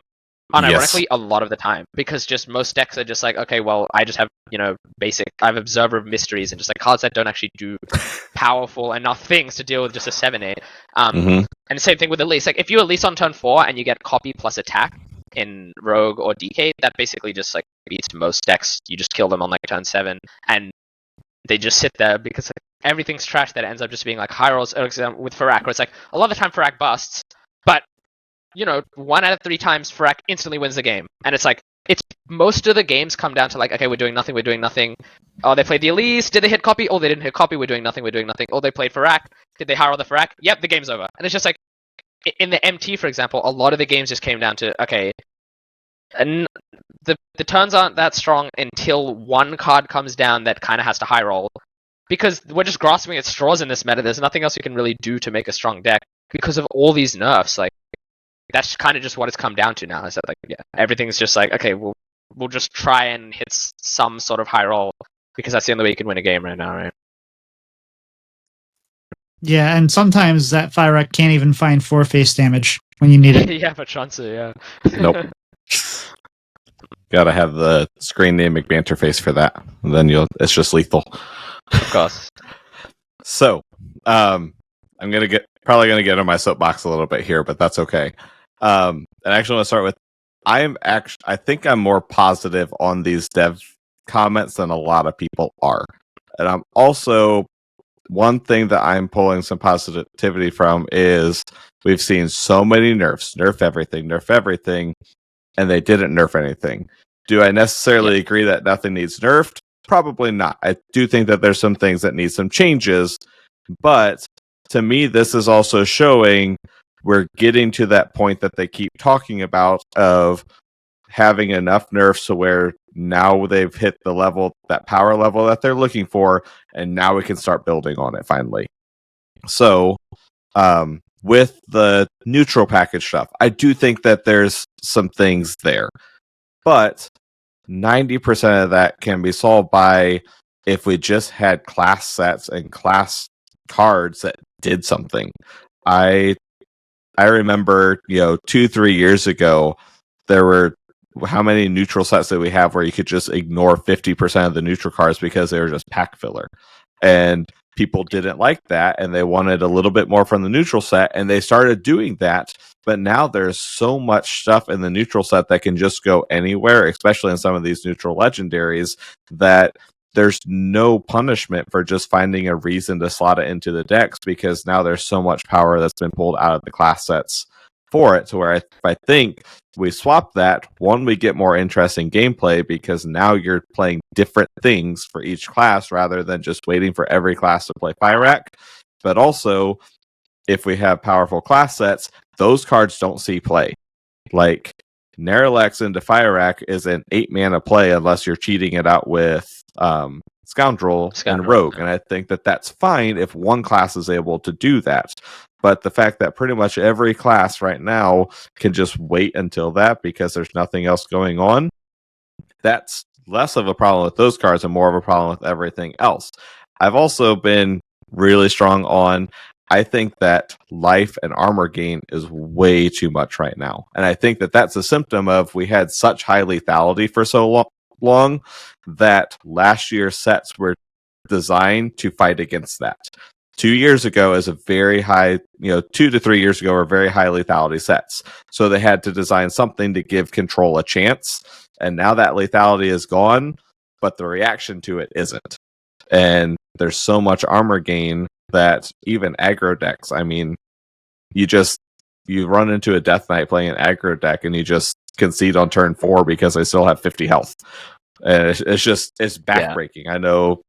Unironically, a lot of the time, because just most decks are just like, okay, well, I just have, I have Observer of Mysteries and just like cards that don't actually do powerful enough things to deal with just a 7/8. And the same thing with Elise. Like, if you Elise on turn 4 and you get Copy plus Attack in Rogue or DK, that basically just like beats most decks. You just kill them on like turn 7, and they just sit there because like, everything's trash that ends up just being like high rolls. For example, with Fyrakk, where it's like a lot of the time Fyrakk busts, but 1 out of 3 times Fyrakk instantly wins the game. And it's like, most of the games come down to like, okay, we're doing nothing. Oh, they played the Elise, did they hit Copy? Oh, they didn't hit Copy, we're doing nothing. Oh, they played Fyrakk, did they high roll the Fyrakk? Yep, the game's over. And it's just like, in the MT, for example, a lot of the games just came down to, okay, and the turns aren't that strong until one card comes down that kind of has to high roll. Because we're just grasping at straws in this meta, there's nothing else you can really do to make a strong deck because of all these nerfs. Like, that's kind of just what it's come down to now. Is that like everything's just like, okay, we'll just try and hit some sort of high roll because that's the only way you can win a game right now, right? Yeah, and sometimes that fire wreck can't even find 4 face damage when you need it. Yeah, for Chauncey, yeah. Nope. Gotta have the screen name McBanterface for that. And then it's just lethal. Of course. So, I'm probably gonna get on my soapbox a little bit here, but that's okay. And actually, I want to start with I think I'm more positive on these dev comments than a lot of people are, and I'm also one thing that I'm pulling some positivity from is we've seen so many nerfs, nerf everything, and they didn't nerf anything. Do I necessarily agree that nothing needs nerfed? Probably not. I do think that there's some things that need some changes, but to me, this is also showing we're getting to that point that they keep talking about of having enough nerfs to where now they've hit the level, that power level that they're looking for, and now we can start building on it finally. So, with the neutral package stuff, I do think that there's some things there, but 90% of that can be solved by if we just had class sets and class cards that did something. I remember, 2-3 years ago, there were how many neutral sets that we have where you could just ignore 50% of the neutral cards because they were just pack filler. And people didn't like that, and they wanted a little bit more from the neutral set, and they started doing that. But now there's so much stuff in the neutral set that can just go anywhere, especially in some of these neutral legendaries, that there's no punishment for just finding a reason to slot it into the decks, because now there's so much power that's been pulled out of the class sets for it, to where I think we swap that, one, we get more interesting gameplay because now you're playing different things for each class rather than just waiting for every class to play Pyrak. But also, if we have powerful class sets, those cards don't see play. Like Neralex into Fyrak is an 8-mana play unless you're cheating it out with Scoundrel and Rogue. And I think that that's fine if one class is able to do that. But the fact that pretty much every class right now can just wait until that because there's nothing else going on, that's less of a problem with those cards and more of a problem with everything else. I've also been really strong on, I think that life and armor gain is way too much right now. And I think that that's a symptom of we had such high lethality for so long that last year's sets were designed to fight against that. 2 years ago is a very high, 2 to 3 years ago were very high lethality sets. So they had to design something to give control a chance. And now that lethality is gone, but the reaction to it isn't. And there's so much armor gain that even aggro decks, I mean, you run into a Death Knight playing an aggro deck and you just concede on turn 4 because they still have 50 health. And it's backbreaking. Yeah. I know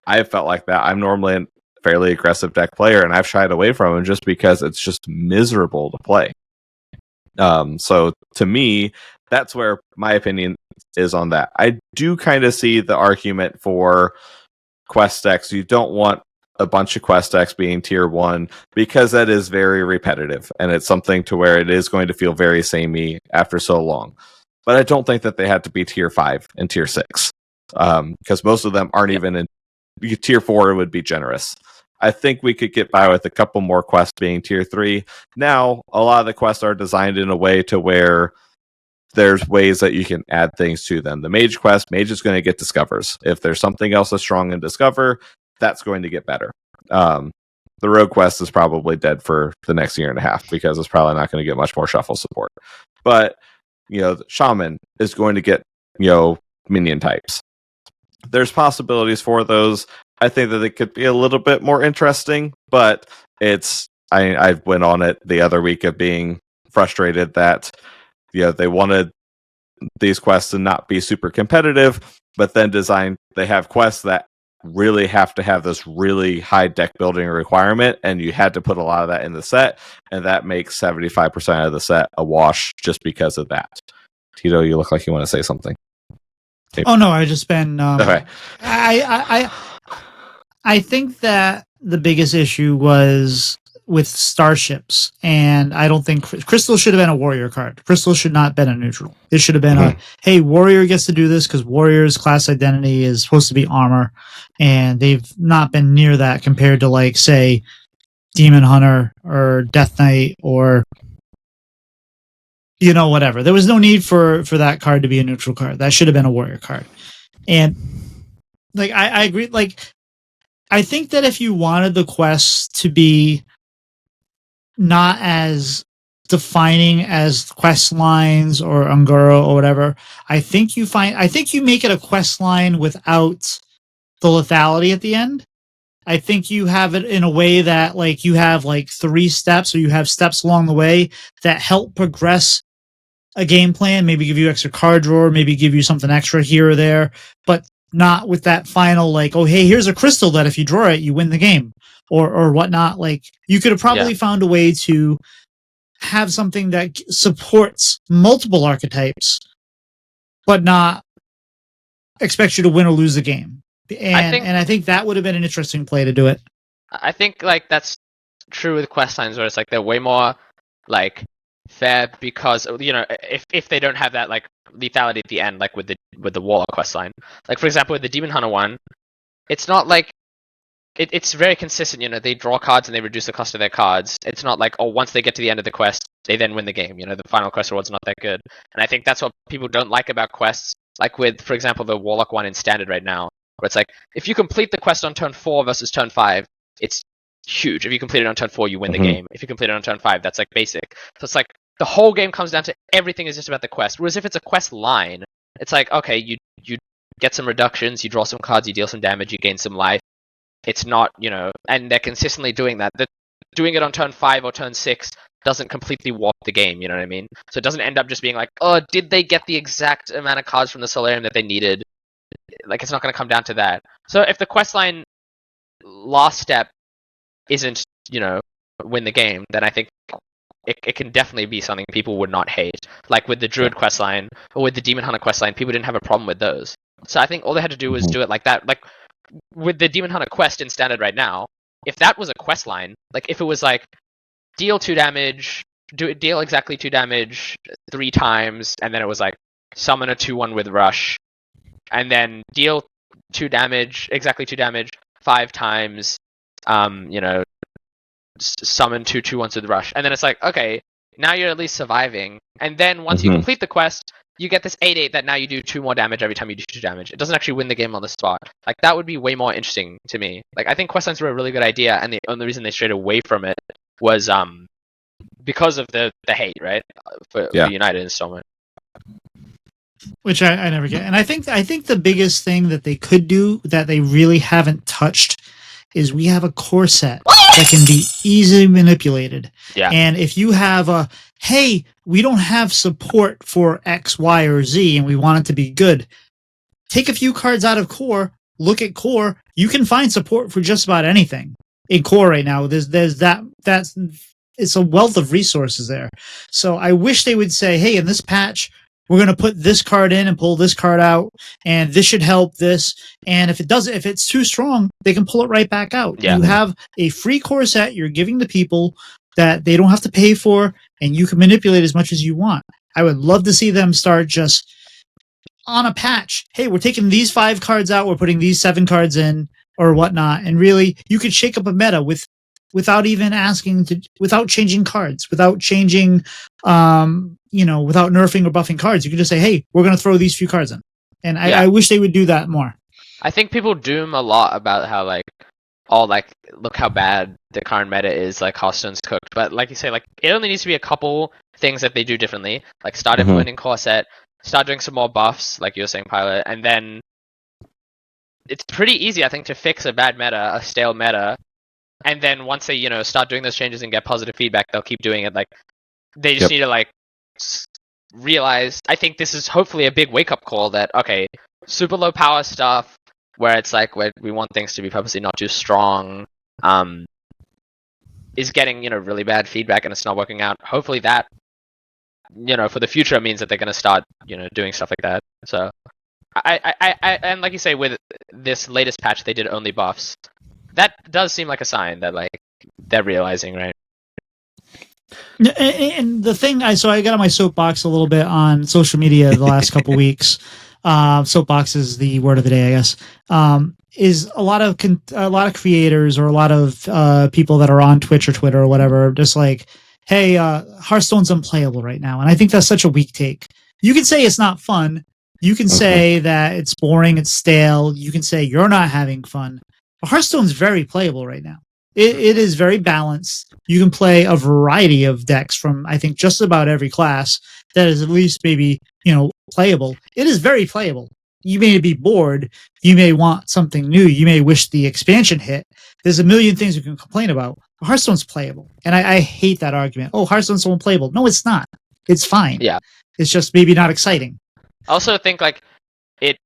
I felt like that. I'm normally a fairly aggressive deck player, and I've shied away from him just because it's just miserable to play. So to me, that's where my opinion is on that. I do kind of see the argument for quest decks. You don't want a bunch of quest decks being tier 1 because that is very repetitive, and it's something to where it is going to feel very samey after so long. But I don't think that they have to be tier 5 and tier 6 because most of them aren't even in tier 4. Would be generous. I think we could get by with a couple more quests being tier 3. Now, a lot of the quests are designed in a way to where there's ways that you can add things to them. The Mage quest, Mage is going to get Discovers. If there's something else that's strong in Discover, that's going to get better. The Rogue quest is probably dead for the next year and a half because it's probably not going to get much more Shuffle support. But, the Shaman is going to get, minion types. There's possibilities for those. I think that it could be a little bit more interesting, but I went on it the other week of being frustrated that they wanted these quests to not be super competitive, but then they have quests that really have to have this really high deck building requirement, and you had to put a lot of that in the set, and that makes 75% of the set a wash just because of that. Tito, you look like you want to say something. Maybe. Oh no, I just been okay. I think that the biggest issue was with starships, and I don't think Crystal should have been a warrior card. Crystal should not have been a neutral. It should have been a, hey, warrior gets to do this because warrior's class identity is supposed to be armor, and they've not been near that compared to, like, say, Demon Hunter or Death Knight or, you know, whatever. There was no need for that card to be a neutral card. That should have been a warrior card. And, like, I agree. Like, I think that if you wanted the quests to be not as defining as quest lines or Ungoro or whatever, I think you make it a quest line without the lethality at the end. I think you have it in a way that, like, you have like 3 steps, or you have steps along the way that help progress a game plan, maybe give you extra card drawer, maybe give you something extra here or there, but not with that final, like, oh, hey, here's a crystal that if you draw it, you win the game, or whatnot. Like, you could have probably found a way to have something that supports multiple archetypes, but not expect you to win or lose the game. And I think that would have been an interesting play to do it. I think, like, that's true with quest lines, where it's like they're way more like fair because, you know, if they don't have that like lethality at the end, like with the Warlock quest line. Like, for example, with the Demon Hunter one, it's not like it's very consistent. You know, they draw cards and they reduce the cost of their cards. It's not like, oh, once they get to the end of the quest, they then win the game. You know, the final quest reward's not that good. And I think that's what people don't like about quests. Like with, for example, the Warlock one in Standard right now, where it's like, if you complete the quest on turn 4 versus turn 5, it's huge. If you complete it on turn 4, you win the game. If you complete it on turn 5, that's like basic. So it's like the whole game comes down to everything is just about the quest. Whereas if it's a quest line, it's like, okay, you get some reductions, you draw some cards, you deal some damage, you gain some life. It's not, you know, and they're consistently doing that. Doing it on turn 5 or turn 6 doesn't completely warp the game, you know what I mean? So it doesn't end up just being like, oh, did they get the exact amount of cards from the Solarium that they needed? Like, it's not going to come down to that. So if the questline last step isn't, you know, win the game, then I think it can definitely be something people would not hate. Like with the Druid questline or with the Demon Hunter questline, people didn't have a problem with those. So I think all they had to do was do it like that. Like with the Demon Hunter quest in Standard right now, if that was a questline, like if it was like deal 2 damage, deal exactly 2 damage 3 times, and then it was like summon a 2/1 with Rush, and then deal 2 damage, exactly 2 damage 5 times, you know, summon 2 2/1s with Rush, and then it's like, okay, now you're at least surviving, and then once you complete the quest, you get this 8/8 that now you do 2 more damage every time you do 2 damage. It doesn't actually win the game on the spot. Like, that would be way more interesting to me. Like, I think questlines were a really good idea, and the only reason they strayed away from it was because of the hate, right, for United installment. Which I never get. And I think the biggest thing that they could do that they really haven't touched is we have a core set that can be easily manipulated. Yeah. And if you have hey, we don't have support for X, Y, or Z, and we want it to be good, take a few cards out of core, look at core, you can find support for just about anything in core right now. There's that's it's a wealth of resources there. So I wish they would say, hey, in this patch, we're going to put this card in and pull this card out, and this should help this. And if it's too strong, they can pull it right back out. Yeah. You have a free core set you're giving to people that they don't have to pay for, and you can manipulate as much as you want. I would love to see them start just on a patch. Hey, we're taking these 5 cards out, we're putting these 7 cards in, or whatnot. And really, you could shake up a meta without even asking without changing cards, without changing, without nerfing or buffing cards. You can just say, hey, we're going to throw these few cards in. And I wish they would do that more. I think people doom a lot about how, like, look how bad the current meta is, like, Hearthstone's cooked. But like you say, like, it only needs to be a couple things that they do differently. Like, start implementing core set, start doing some more buffs, like you were saying, Pylet, and then it's pretty easy, I think, to fix a bad meta, a stale meta. And then once they, start doing those changes and get positive feedback, they'll keep doing it. Like, they just need to, like, realize, I think this is hopefully a big wake-up call that, okay, super low power stuff, where it's like, where we want things to be purposely not too strong, is getting, really bad feedback and it's not working out. Hopefully that, for the future means that they're going to start, doing stuff like that. So, and like you say, with this latest patch, they did only buffs. That does seem like a sign that, like, they're realizing, right? And the thing, I got on my soapbox a little bit on social media the last couple weeks. Soapbox is the word of the day, I guess. Is a lot of creators or a lot of people that are on Twitch or Twitter or whatever, just like, hey, Hearthstone's unplayable right now, and I think that's such a weak take. You can say it's not fun. You can say that it's boring, it's stale. You can say you're not having fun. But Hearthstone's very playable right now. It is very balanced. You can play a variety of decks from, I think, just about every class that is at least maybe, playable. It is very playable. You may be bored. You may want something new. You may wish the expansion hit. There's a million things you can complain about. Hearthstone's playable. And I hate that argument. Oh, Hearthstone's so unplayable. No, it's not. It's fine. Yeah. It's just maybe not exciting. I also think it,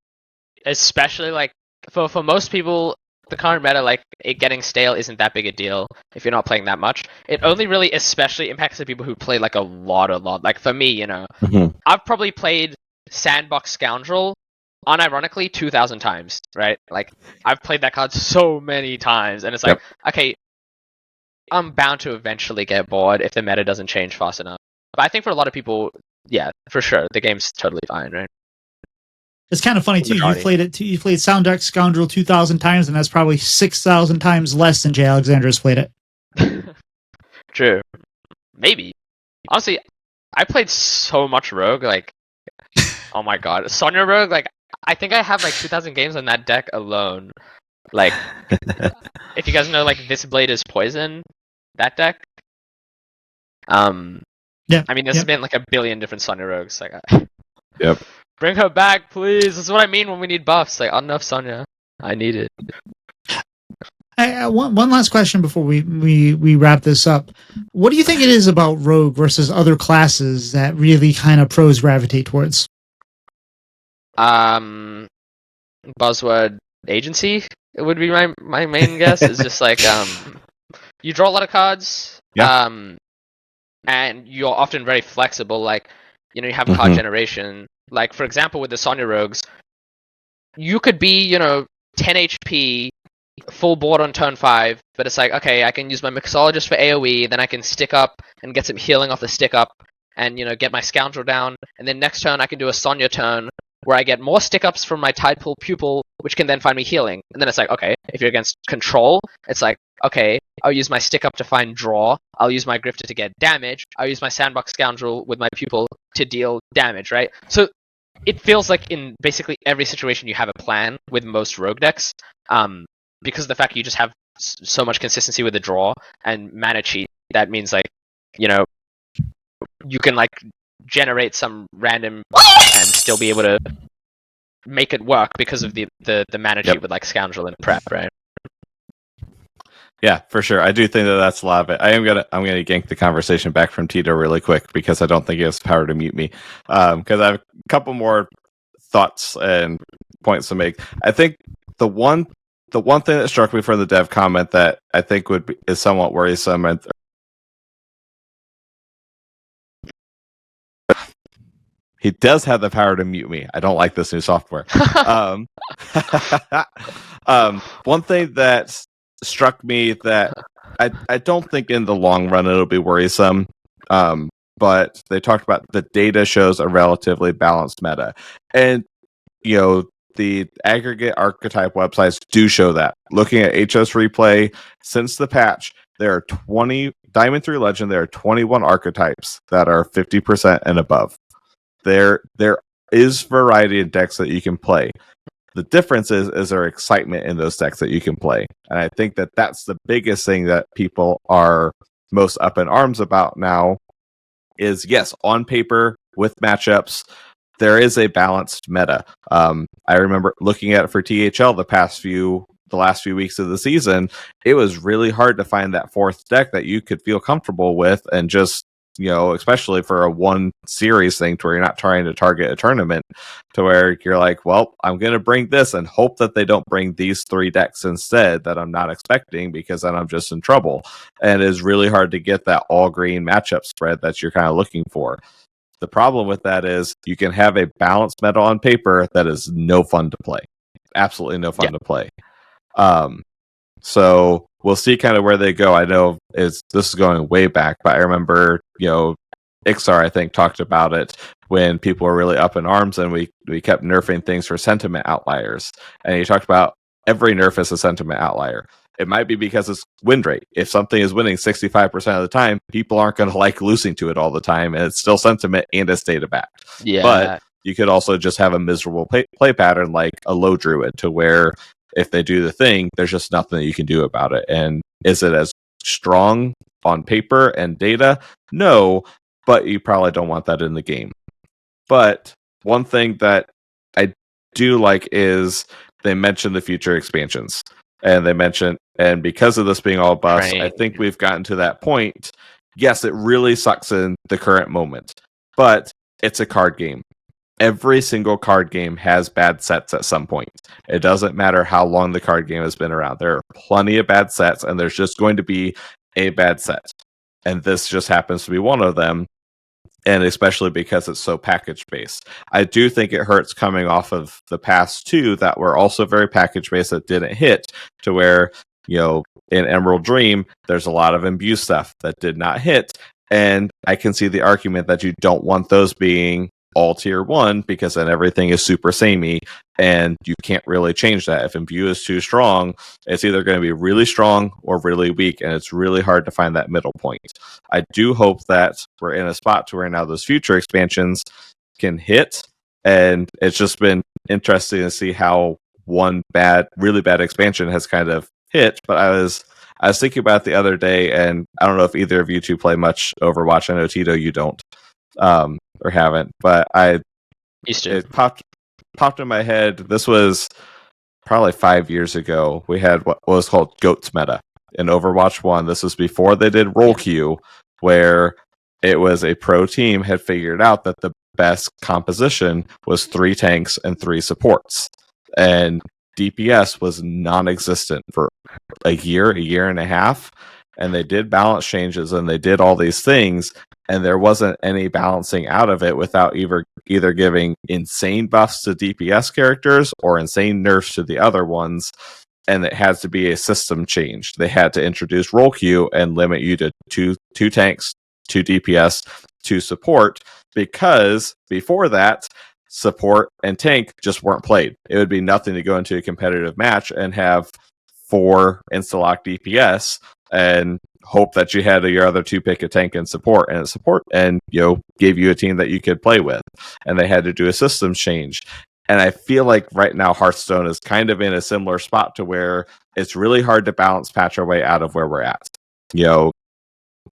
especially for most people, the current meta, it getting stale isn't that big a deal if you're not playing that much. It only really especially impacts the people who play a lot. Like for me, I've probably played Sandbox Scoundrel unironically 2,000 times, right? I've played that card so many times, and it's okay, I'm bound to eventually get bored if the meta doesn't change fast enough. But I think for a lot of people, yeah, for sure, the game's totally fine, right? It's kind of funny too. You played Soundbox Scoundrel 2,000 times, and that's probably 6,000 times less than Jay Alexander's played it. True, maybe. Honestly, I played so much Rogue. Oh my god, Sonya Rogue. I think I have 2,000 games on that deck alone. If you guys know, This Blade is Poison, that deck. Yeah. I mean, there's been a billion different Sonya Rogues. Yep. Bring her back, please. This is what I mean when we need buffs. Enough Sonya. I need it. One last question before we wrap this up. What do you think it is about Rogue versus other classes that really kind of pros gravitate towards? Buzzword agency. It would be my main guess. Is just you draw a lot of cards. Yeah. And you're often very flexible. You have card generation. For example, with the Sonya Rogues, you could be, 10 HP, full board on turn 5, but it's okay, I can use my Mixologist for AoE, then I can stick up and get some healing off the stick up, and, get my Scoundrel down, and then next turn I can do a Sonya turn, where I get more stick ups from my Tidepool Pupil, which can then find me healing. And then it's okay, if you're against control, it's okay, I'll use my stick up to find draw, I'll use my Grifter to get damage, I'll use my Sandbox Scoundrel with my Pupil to deal damage, right? So it feels like in basically every situation you have a plan with most Rogue decks, because of the fact you just have so much consistency with the draw and mana cheat. That means you can generate some random and still be able to make it work because of the mana cheat with Scoundrel and Prep, right? Yeah, for sure. I do think that's a lot of it. I'm gonna yank the conversation back from Tito really quick because I don't think he has the power to mute me. Because I have a couple more thoughts and points to make. I think the one thing that struck me from the dev comment that I think is somewhat worrisome. And he does have the power to mute me. I don't like this new software. One thing that struck me that I don't think in the long run it'll be worrisome, but they talked about the data shows a relatively balanced meta, and the aggregate archetype websites do show that. Looking at HS Replay since the patch, there are 20 Diamond 3 Legend. There are 21 archetypes that are 50% and above. There is variety in decks that you can play. The difference is there excitement in those decks that you can play. And I think that that's the biggest thing that people are most up in arms about now is, yes, on paper with matchups, there is a balanced meta. I remember looking at it for THL the last few weeks of the season. It was really hard to find that fourth deck that you could feel comfortable with and just, especially for a one series thing to where you're not trying to target a tournament, to where you're well, I'm going to bring this and hope that they don't bring these 3 decks instead that I'm not expecting, because then I'm just in trouble. And it's really hard to get that all green matchup spread that you're kind of looking for. The problem with that is you can have a balanced meta on paper that is no fun to play. Absolutely no fun to play. So we'll see kind of where they go. I know this is going way back, but I remember, Ixar, I think, talked about it when people were really up in arms and we kept nerfing things for sentiment outliers. And he talked about every nerf is a sentiment outlier. It might be because it's win rate. If something is winning 65% of the time, people aren't going to like losing to it all the time, and it's still sentiment and it's data backed. Yeah. But you could also just have a miserable play pattern like a low druid, to where if they do the thing, there's just nothing that you can do about it. And is it as strong on paper and data? No, but you probably don't want that in the game. But one thing that I do like is they mention the future expansions. And because of this being all bust, Right. I think we've gotten to that point. Yes, it really sucks in the current moment, but it's a card game. Every single card game has bad sets at some point. It doesn't matter how long the card game has been around. There are plenty of bad sets, and there's just going to be a bad set. And this just happens to be one of them. And especially because it's so package based. I do think it hurts coming off of the past two that were also very package based that didn't hit, to where, in Emerald Dream, there's a lot of imbue stuff that did not hit. And I can see the argument that you don't want those being all tier 1, because then everything is super samey and you can't really change that. If imbue is too strong, it's either going to be really strong or really weak, and it's really hard to find that middle point. I do hope that we're in a spot to where now those future expansions can hit, and it's just been interesting to see how one really bad expansion has kind of hit. But I was thinking about it the other day, and I don't know if either of you two play much Overwatch. I know, Tito, you don't. Or haven't, but it popped in my head. This was probably 5 years ago. We had what was called GOATS meta in Overwatch 1. This was before they did roll queue, where it was a pro team had figured out that the best composition was 3 tanks and 3 supports, and DPS was non-existent for a year and a half. And they did balance changes and they did all these things, and there wasn't any balancing out of it without either giving insane buffs to DPS characters or insane nerfs to the other ones. And it has to be a system change. They had to introduce roll queue and limit you to two tanks, 2 DPS, 2 support, because before that, support and tank just weren't played. It would be nothing to go into a competitive match and have 4 insta-lock DPS and hope that you had your other 2 pick a tank and support, and gave you a team that you could play with. And they had to do a systems change. And I feel like right now Hearthstone is kind of in a similar spot to where it's really hard to balance patch our way out of where we're at.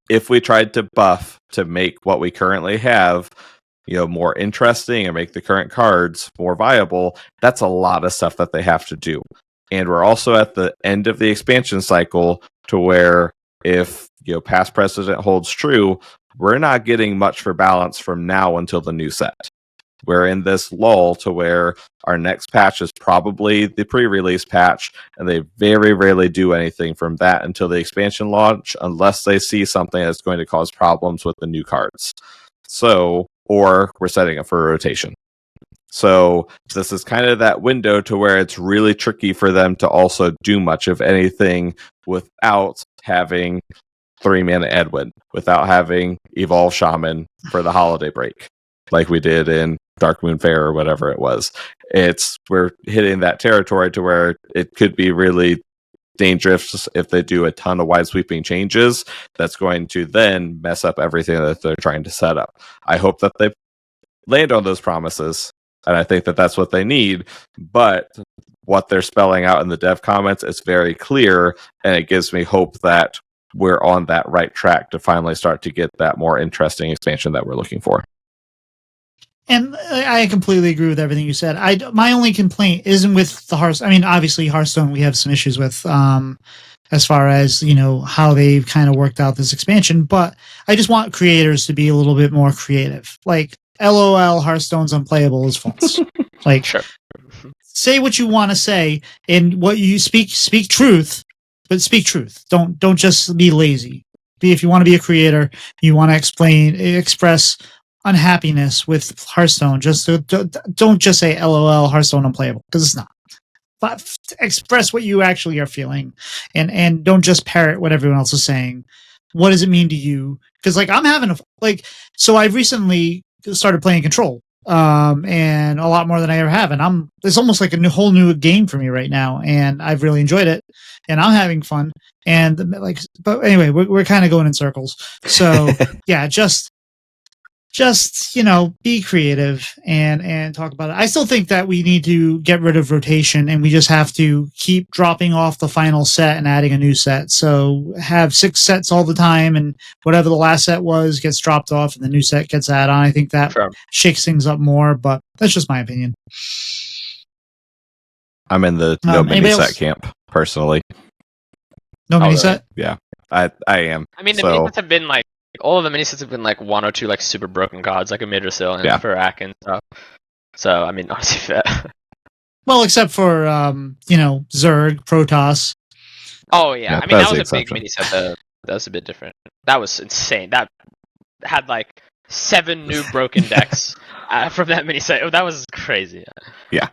If we tried to buff to make what we currently have more interesting and make the current cards more viable, that's a lot of stuff that they have to do. And we're also at the end of the expansion cycle, to where if past precedent holds true, we're not getting much for balance from now until the new set. We're in this lull to where our next patch is probably the pre-release patch, and they very rarely do anything from that until the expansion launch, unless they see something that's going to cause problems with the new cards. Or we're setting up for a rotation. So this is kind of that window to where it's really tricky for them to also do much of anything without having 3-mana Edwin, without having Evolve Shaman for the holiday break, like we did in Darkmoon Fair or whatever it was. We're hitting that territory to where it could be really dangerous if they do a ton of wide sweeping changes. That's going to then mess up everything that they're trying to set up. I hope that they land on those promises, and I think that that's what they need. But what they're spelling out in the dev comments is very clear, and it gives me hope that we're on that right track to finally start to get that more interesting expansion that we're looking for. And I completely agree with everything you said. My only complaint isn't with the Hearthstone. I mean, obviously Hearthstone we have some issues with, as far as how they've kind of worked out this expansion. But I just want creators to be a little bit more creative. Like, LOL, Hearthstone's unplayable is false. Like, Sure. Say what you want to say, and what you speak truth, but speak truth. Don't just be lazy. If you want to be a creator, you want to express unhappiness with Hearthstone. Don't just say LOL, Hearthstone unplayable, because it's not. express what you actually are feeling, and don't just parrot what everyone else is saying. What does it mean to you? Because like I'm having so I've recently started playing Control, and a lot more than I ever have, and it's almost like a whole new game for me right now, and I've really enjoyed it, and I'm having fun, and like, but anyway, we're kind of going in circles. So yeah, just be creative and talk about it. I still think that we need to get rid of rotation, and we just have to keep dropping off the final set and adding a new set. So have 6 sets all the time, and whatever the last set was gets dropped off and the new set gets added on. I think that shakes things up more, but that's just my opinion. I'm in the no mini set camp personally. No mini set? Yeah, I am. I mean, the mini sets have been like, all of the minisets have been like 1 or 2 like super broken cards, like a Midrasil and Farak and stuff. So I mean, honestly, fair. Well, except for Zerg, Protoss. Oh yeah, I mean that was a big miniset. That was a bit different. That was insane. That had like 7 new broken decks from that miniset. That was crazy. Yeah.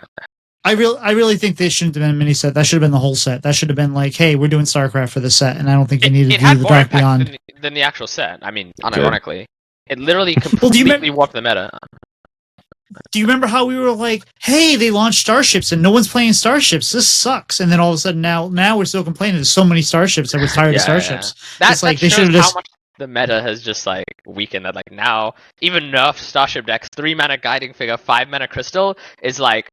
I really think they shouldn't have been a mini set. That should have been the whole set. That should have been like, hey, we're doing StarCraft for this set, and I don't think you needed to do the Dark Beyond than the actual set. I mean, unironically, it literally completely warped the meta. Do you remember how we were like, hey, they launched Starships and no one's playing Starships. This sucks. And then all of a sudden now we're still complaining there's so many Starships that we're tired of Starships. Yeah. That's like they should have just. How much the meta has just like weakened. That like now even enough Starship decks, 3 mana Guiding Figure, 5 mana Crystal is like.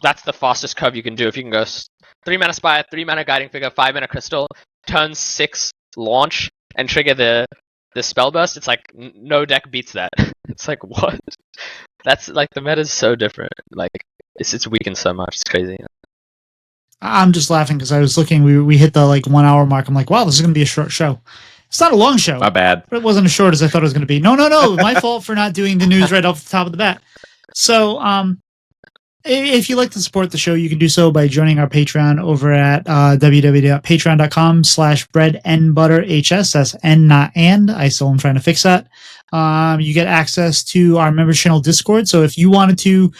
That's the fastest curve you can do. If you can go 3 mana Spire, 3 mana Guiding Figure, 5 mana Crystal, turn 6 launch, and trigger the spell burst, it's like no deck beats that. It's like what? That's like the meta's so different. Like it's weakened so much. It's crazy. I'm just laughing because I was looking. We hit the like 1 hour mark. I'm like, wow, this is gonna be a short show. It's not a long show. My bad. But it wasn't as short as I thought it was gonna be. No. My fault for not doing the news right off the top of the bat. So if you'd like to support the show, you can do so by joining our Patreon over at www.patreon.com/breadandbutterhs. That's N, not and. I still am trying to fix that. You get access to our member channel Discord. So if you wish you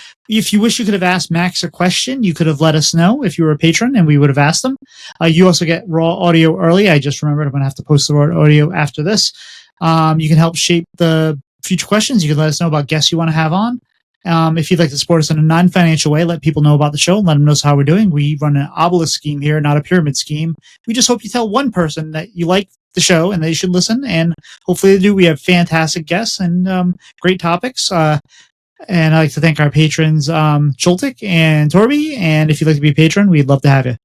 could have asked Max a question, you could have let us know if you were a patron and we would have asked them. You also get raw audio early. I just remembered I'm going to have to post the raw audio after this. You can help shape the future questions. You can let us know about guests you want to have on. If you'd like to support us in a non-financial way, let people know about the show, let them know how we're doing. We run an obelisk scheme here, not a pyramid scheme. We just hope you tell one person that you like the show and they should listen, and hopefully they do. We have fantastic guests and great topics. And I'd like to thank our patrons, Joltik and Torby, and if you'd like to be a patron, we'd love to have you.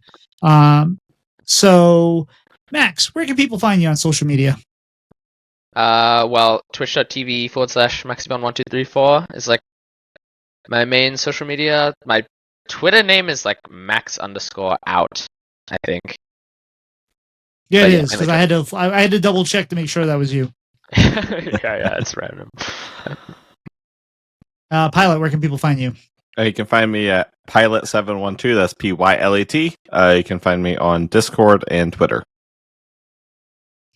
So, Max, where can people find you on social media? Well, twitch.tv/Maxiebon1234 is like my main social media. My Twitter name is like Max_out, I think. Yeah, it is, because I had to double check to make sure that was you. yeah, it's random. Pylet, where can people find you? You can find me at Pylet712. That's Pylet. You can find me on Discord and Twitter.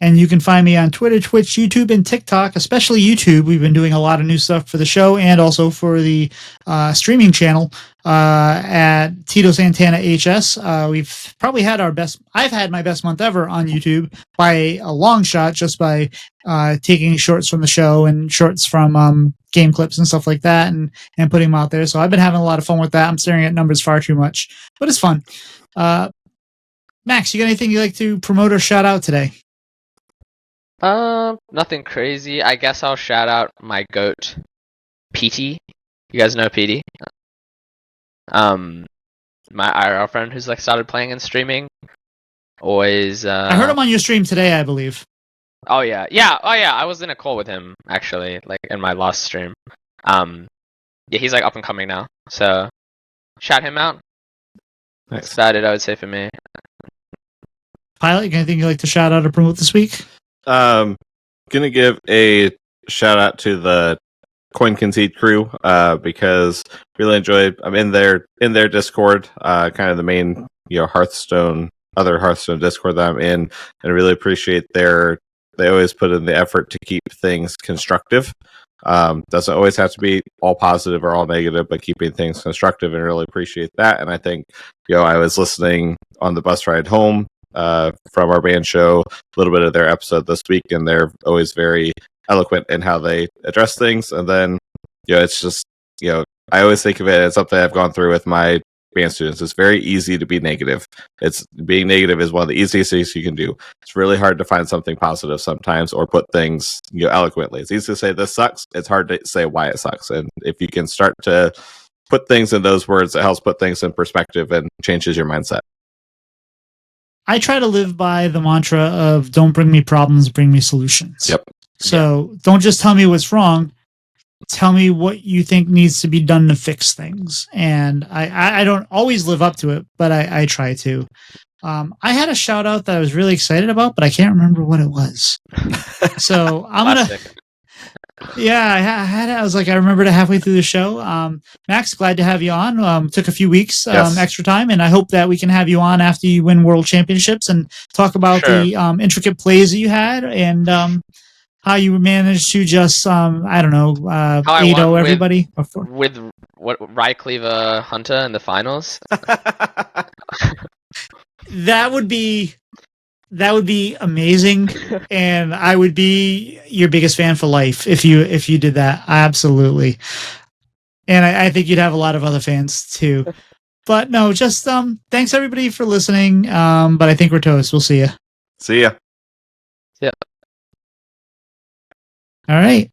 And you can find me on Twitter, Twitch, YouTube, and TikTok, especially YouTube. We've been doing a lot of new stuff for the show and also for the streaming channel at Tito Santana HS. We've probably had I've had my best month ever on YouTube by a long shot, just by taking shorts from the show and shorts from game clips and stuff like that and putting them out there. So I've been having a lot of fun with that. I'm staring at numbers far too much, but it's fun. Max, you got anything you'd like to promote or shout out today? Nothing crazy. I guess I'll shout out my goat, PT. You guys know PT? My IRL friend who's like started playing and streaming. Always. I heard him on your stream today, I believe. Oh yeah. I was in a call with him actually, like in my last stream. Yeah, he's like up and coming now. So, shout him out. Nice. Excited, I would say, for me. Pylet, anything you'd like to shout out or promote this week? Gonna give a shout out to the Coin Concede crew because really enjoyed. I'm in their Discord, kind of the main Hearthstone Discord that I'm in, and I really appreciate they always put in the effort to keep things constructive. Doesn't always have to be all positive or all negative, but keeping things constructive, and really appreciate that. And I think, I was listening on the bus ride home from our band show, a little bit of their episode this week, and they're always very eloquent in how they address things. And then, it's just, I always think of it as something I've gone through with my band students. It's very easy to be negative. Being negative is one of the easiest things you can do. It's really hard to find something positive sometimes, or put things eloquently. It's easy to say this sucks. It's hard to say why it sucks. And if you can start to put things in those words, it helps put things in perspective and changes your mindset. I try to live by the mantra of don't bring me problems, bring me solutions. Yep. So don't just tell me what's wrong. Tell me what you think needs to be done to fix things. And I don't always live up to it, but I try to. I had a shout out that I was really excited about, but I can't remember what it was. So I'm going to... Yeah, I was like, I remembered it halfway through the show. Max, glad to have you on. Took a few weeks extra time, and I hope that we can have you on after you win World Championships and talk about the intricate plays that you had, and how you managed to just, I don't know, 8-0 everybody. With what, Rycleaver Hunter in the finals? That would be amazing, and I would be your biggest fan for life if you did that. Absolutely. And I think you'd have a lot of other fans too. But no, just thanks everybody for listening. But I think we're toast. We'll see you. See ya. Yeah. All right.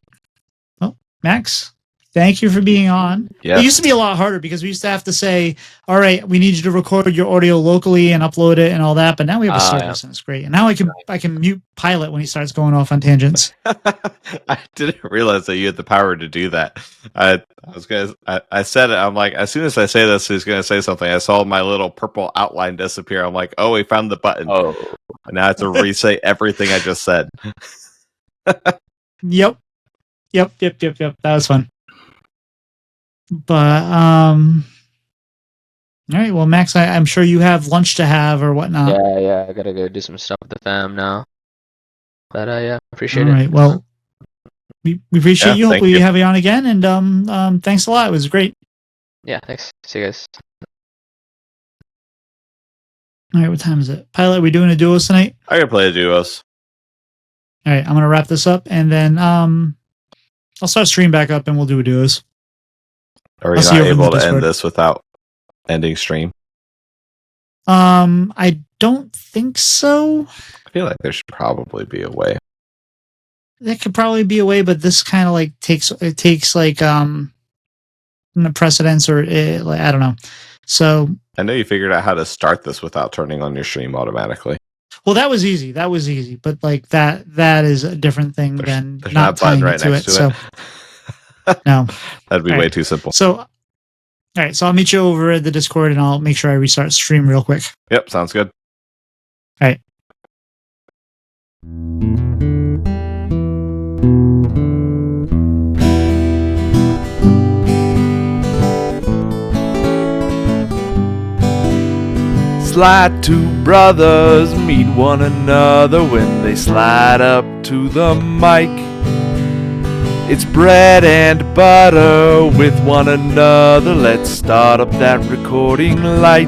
Well, Max, thank you for being on. Yes. It used to be a lot harder because we used to have to say, all right, we need you to record your audio locally and upload it and all that. But now we have a service and it's great. And now I can mute Pylet when he starts going off on tangents. I didn't realize that you had the power to do that. I said it. I'm like, as soon as I say this, he's going to say something. I saw my little purple outline disappear. I'm like, oh, we found the button. Oh. Now I have to re-say everything I just said. Yep. That was fun. But all right. Well, Max, I'm sure you have lunch to have or whatnot. Yeah. I gotta go do some stuff with the fam now. But yeah, appreciate it. All right. Well, we appreciate you. Hopefully, you. we have you on again. And thanks a lot. It was great. Yeah. Thanks. See you guys. All right. What time is it? Pylet, are we doing a duos tonight? I gotta play the duos. All right. I'm gonna wrap this up, and then I'll start stream back up, and we'll do a duos. Are we not able to end this without ending stream? I don't think so. I feel like there should probably be a way. There could probably be a way, but this kind of like takes like the precedence, or I don't know. So I know you figured out how to start this without turning on your stream automatically. Well, that was easy. But like that is a different thing than there's not tying right it to next it. to it. So no, that'd be way too simple. So, all right. So I'll meet you over at the Discord, and I'll make sure I restart stream real quick. Yep, sounds good. All right. Slide two brothers meet one another when they slide up to the mic. It's bread and butter with one another. Let's start up that recording light.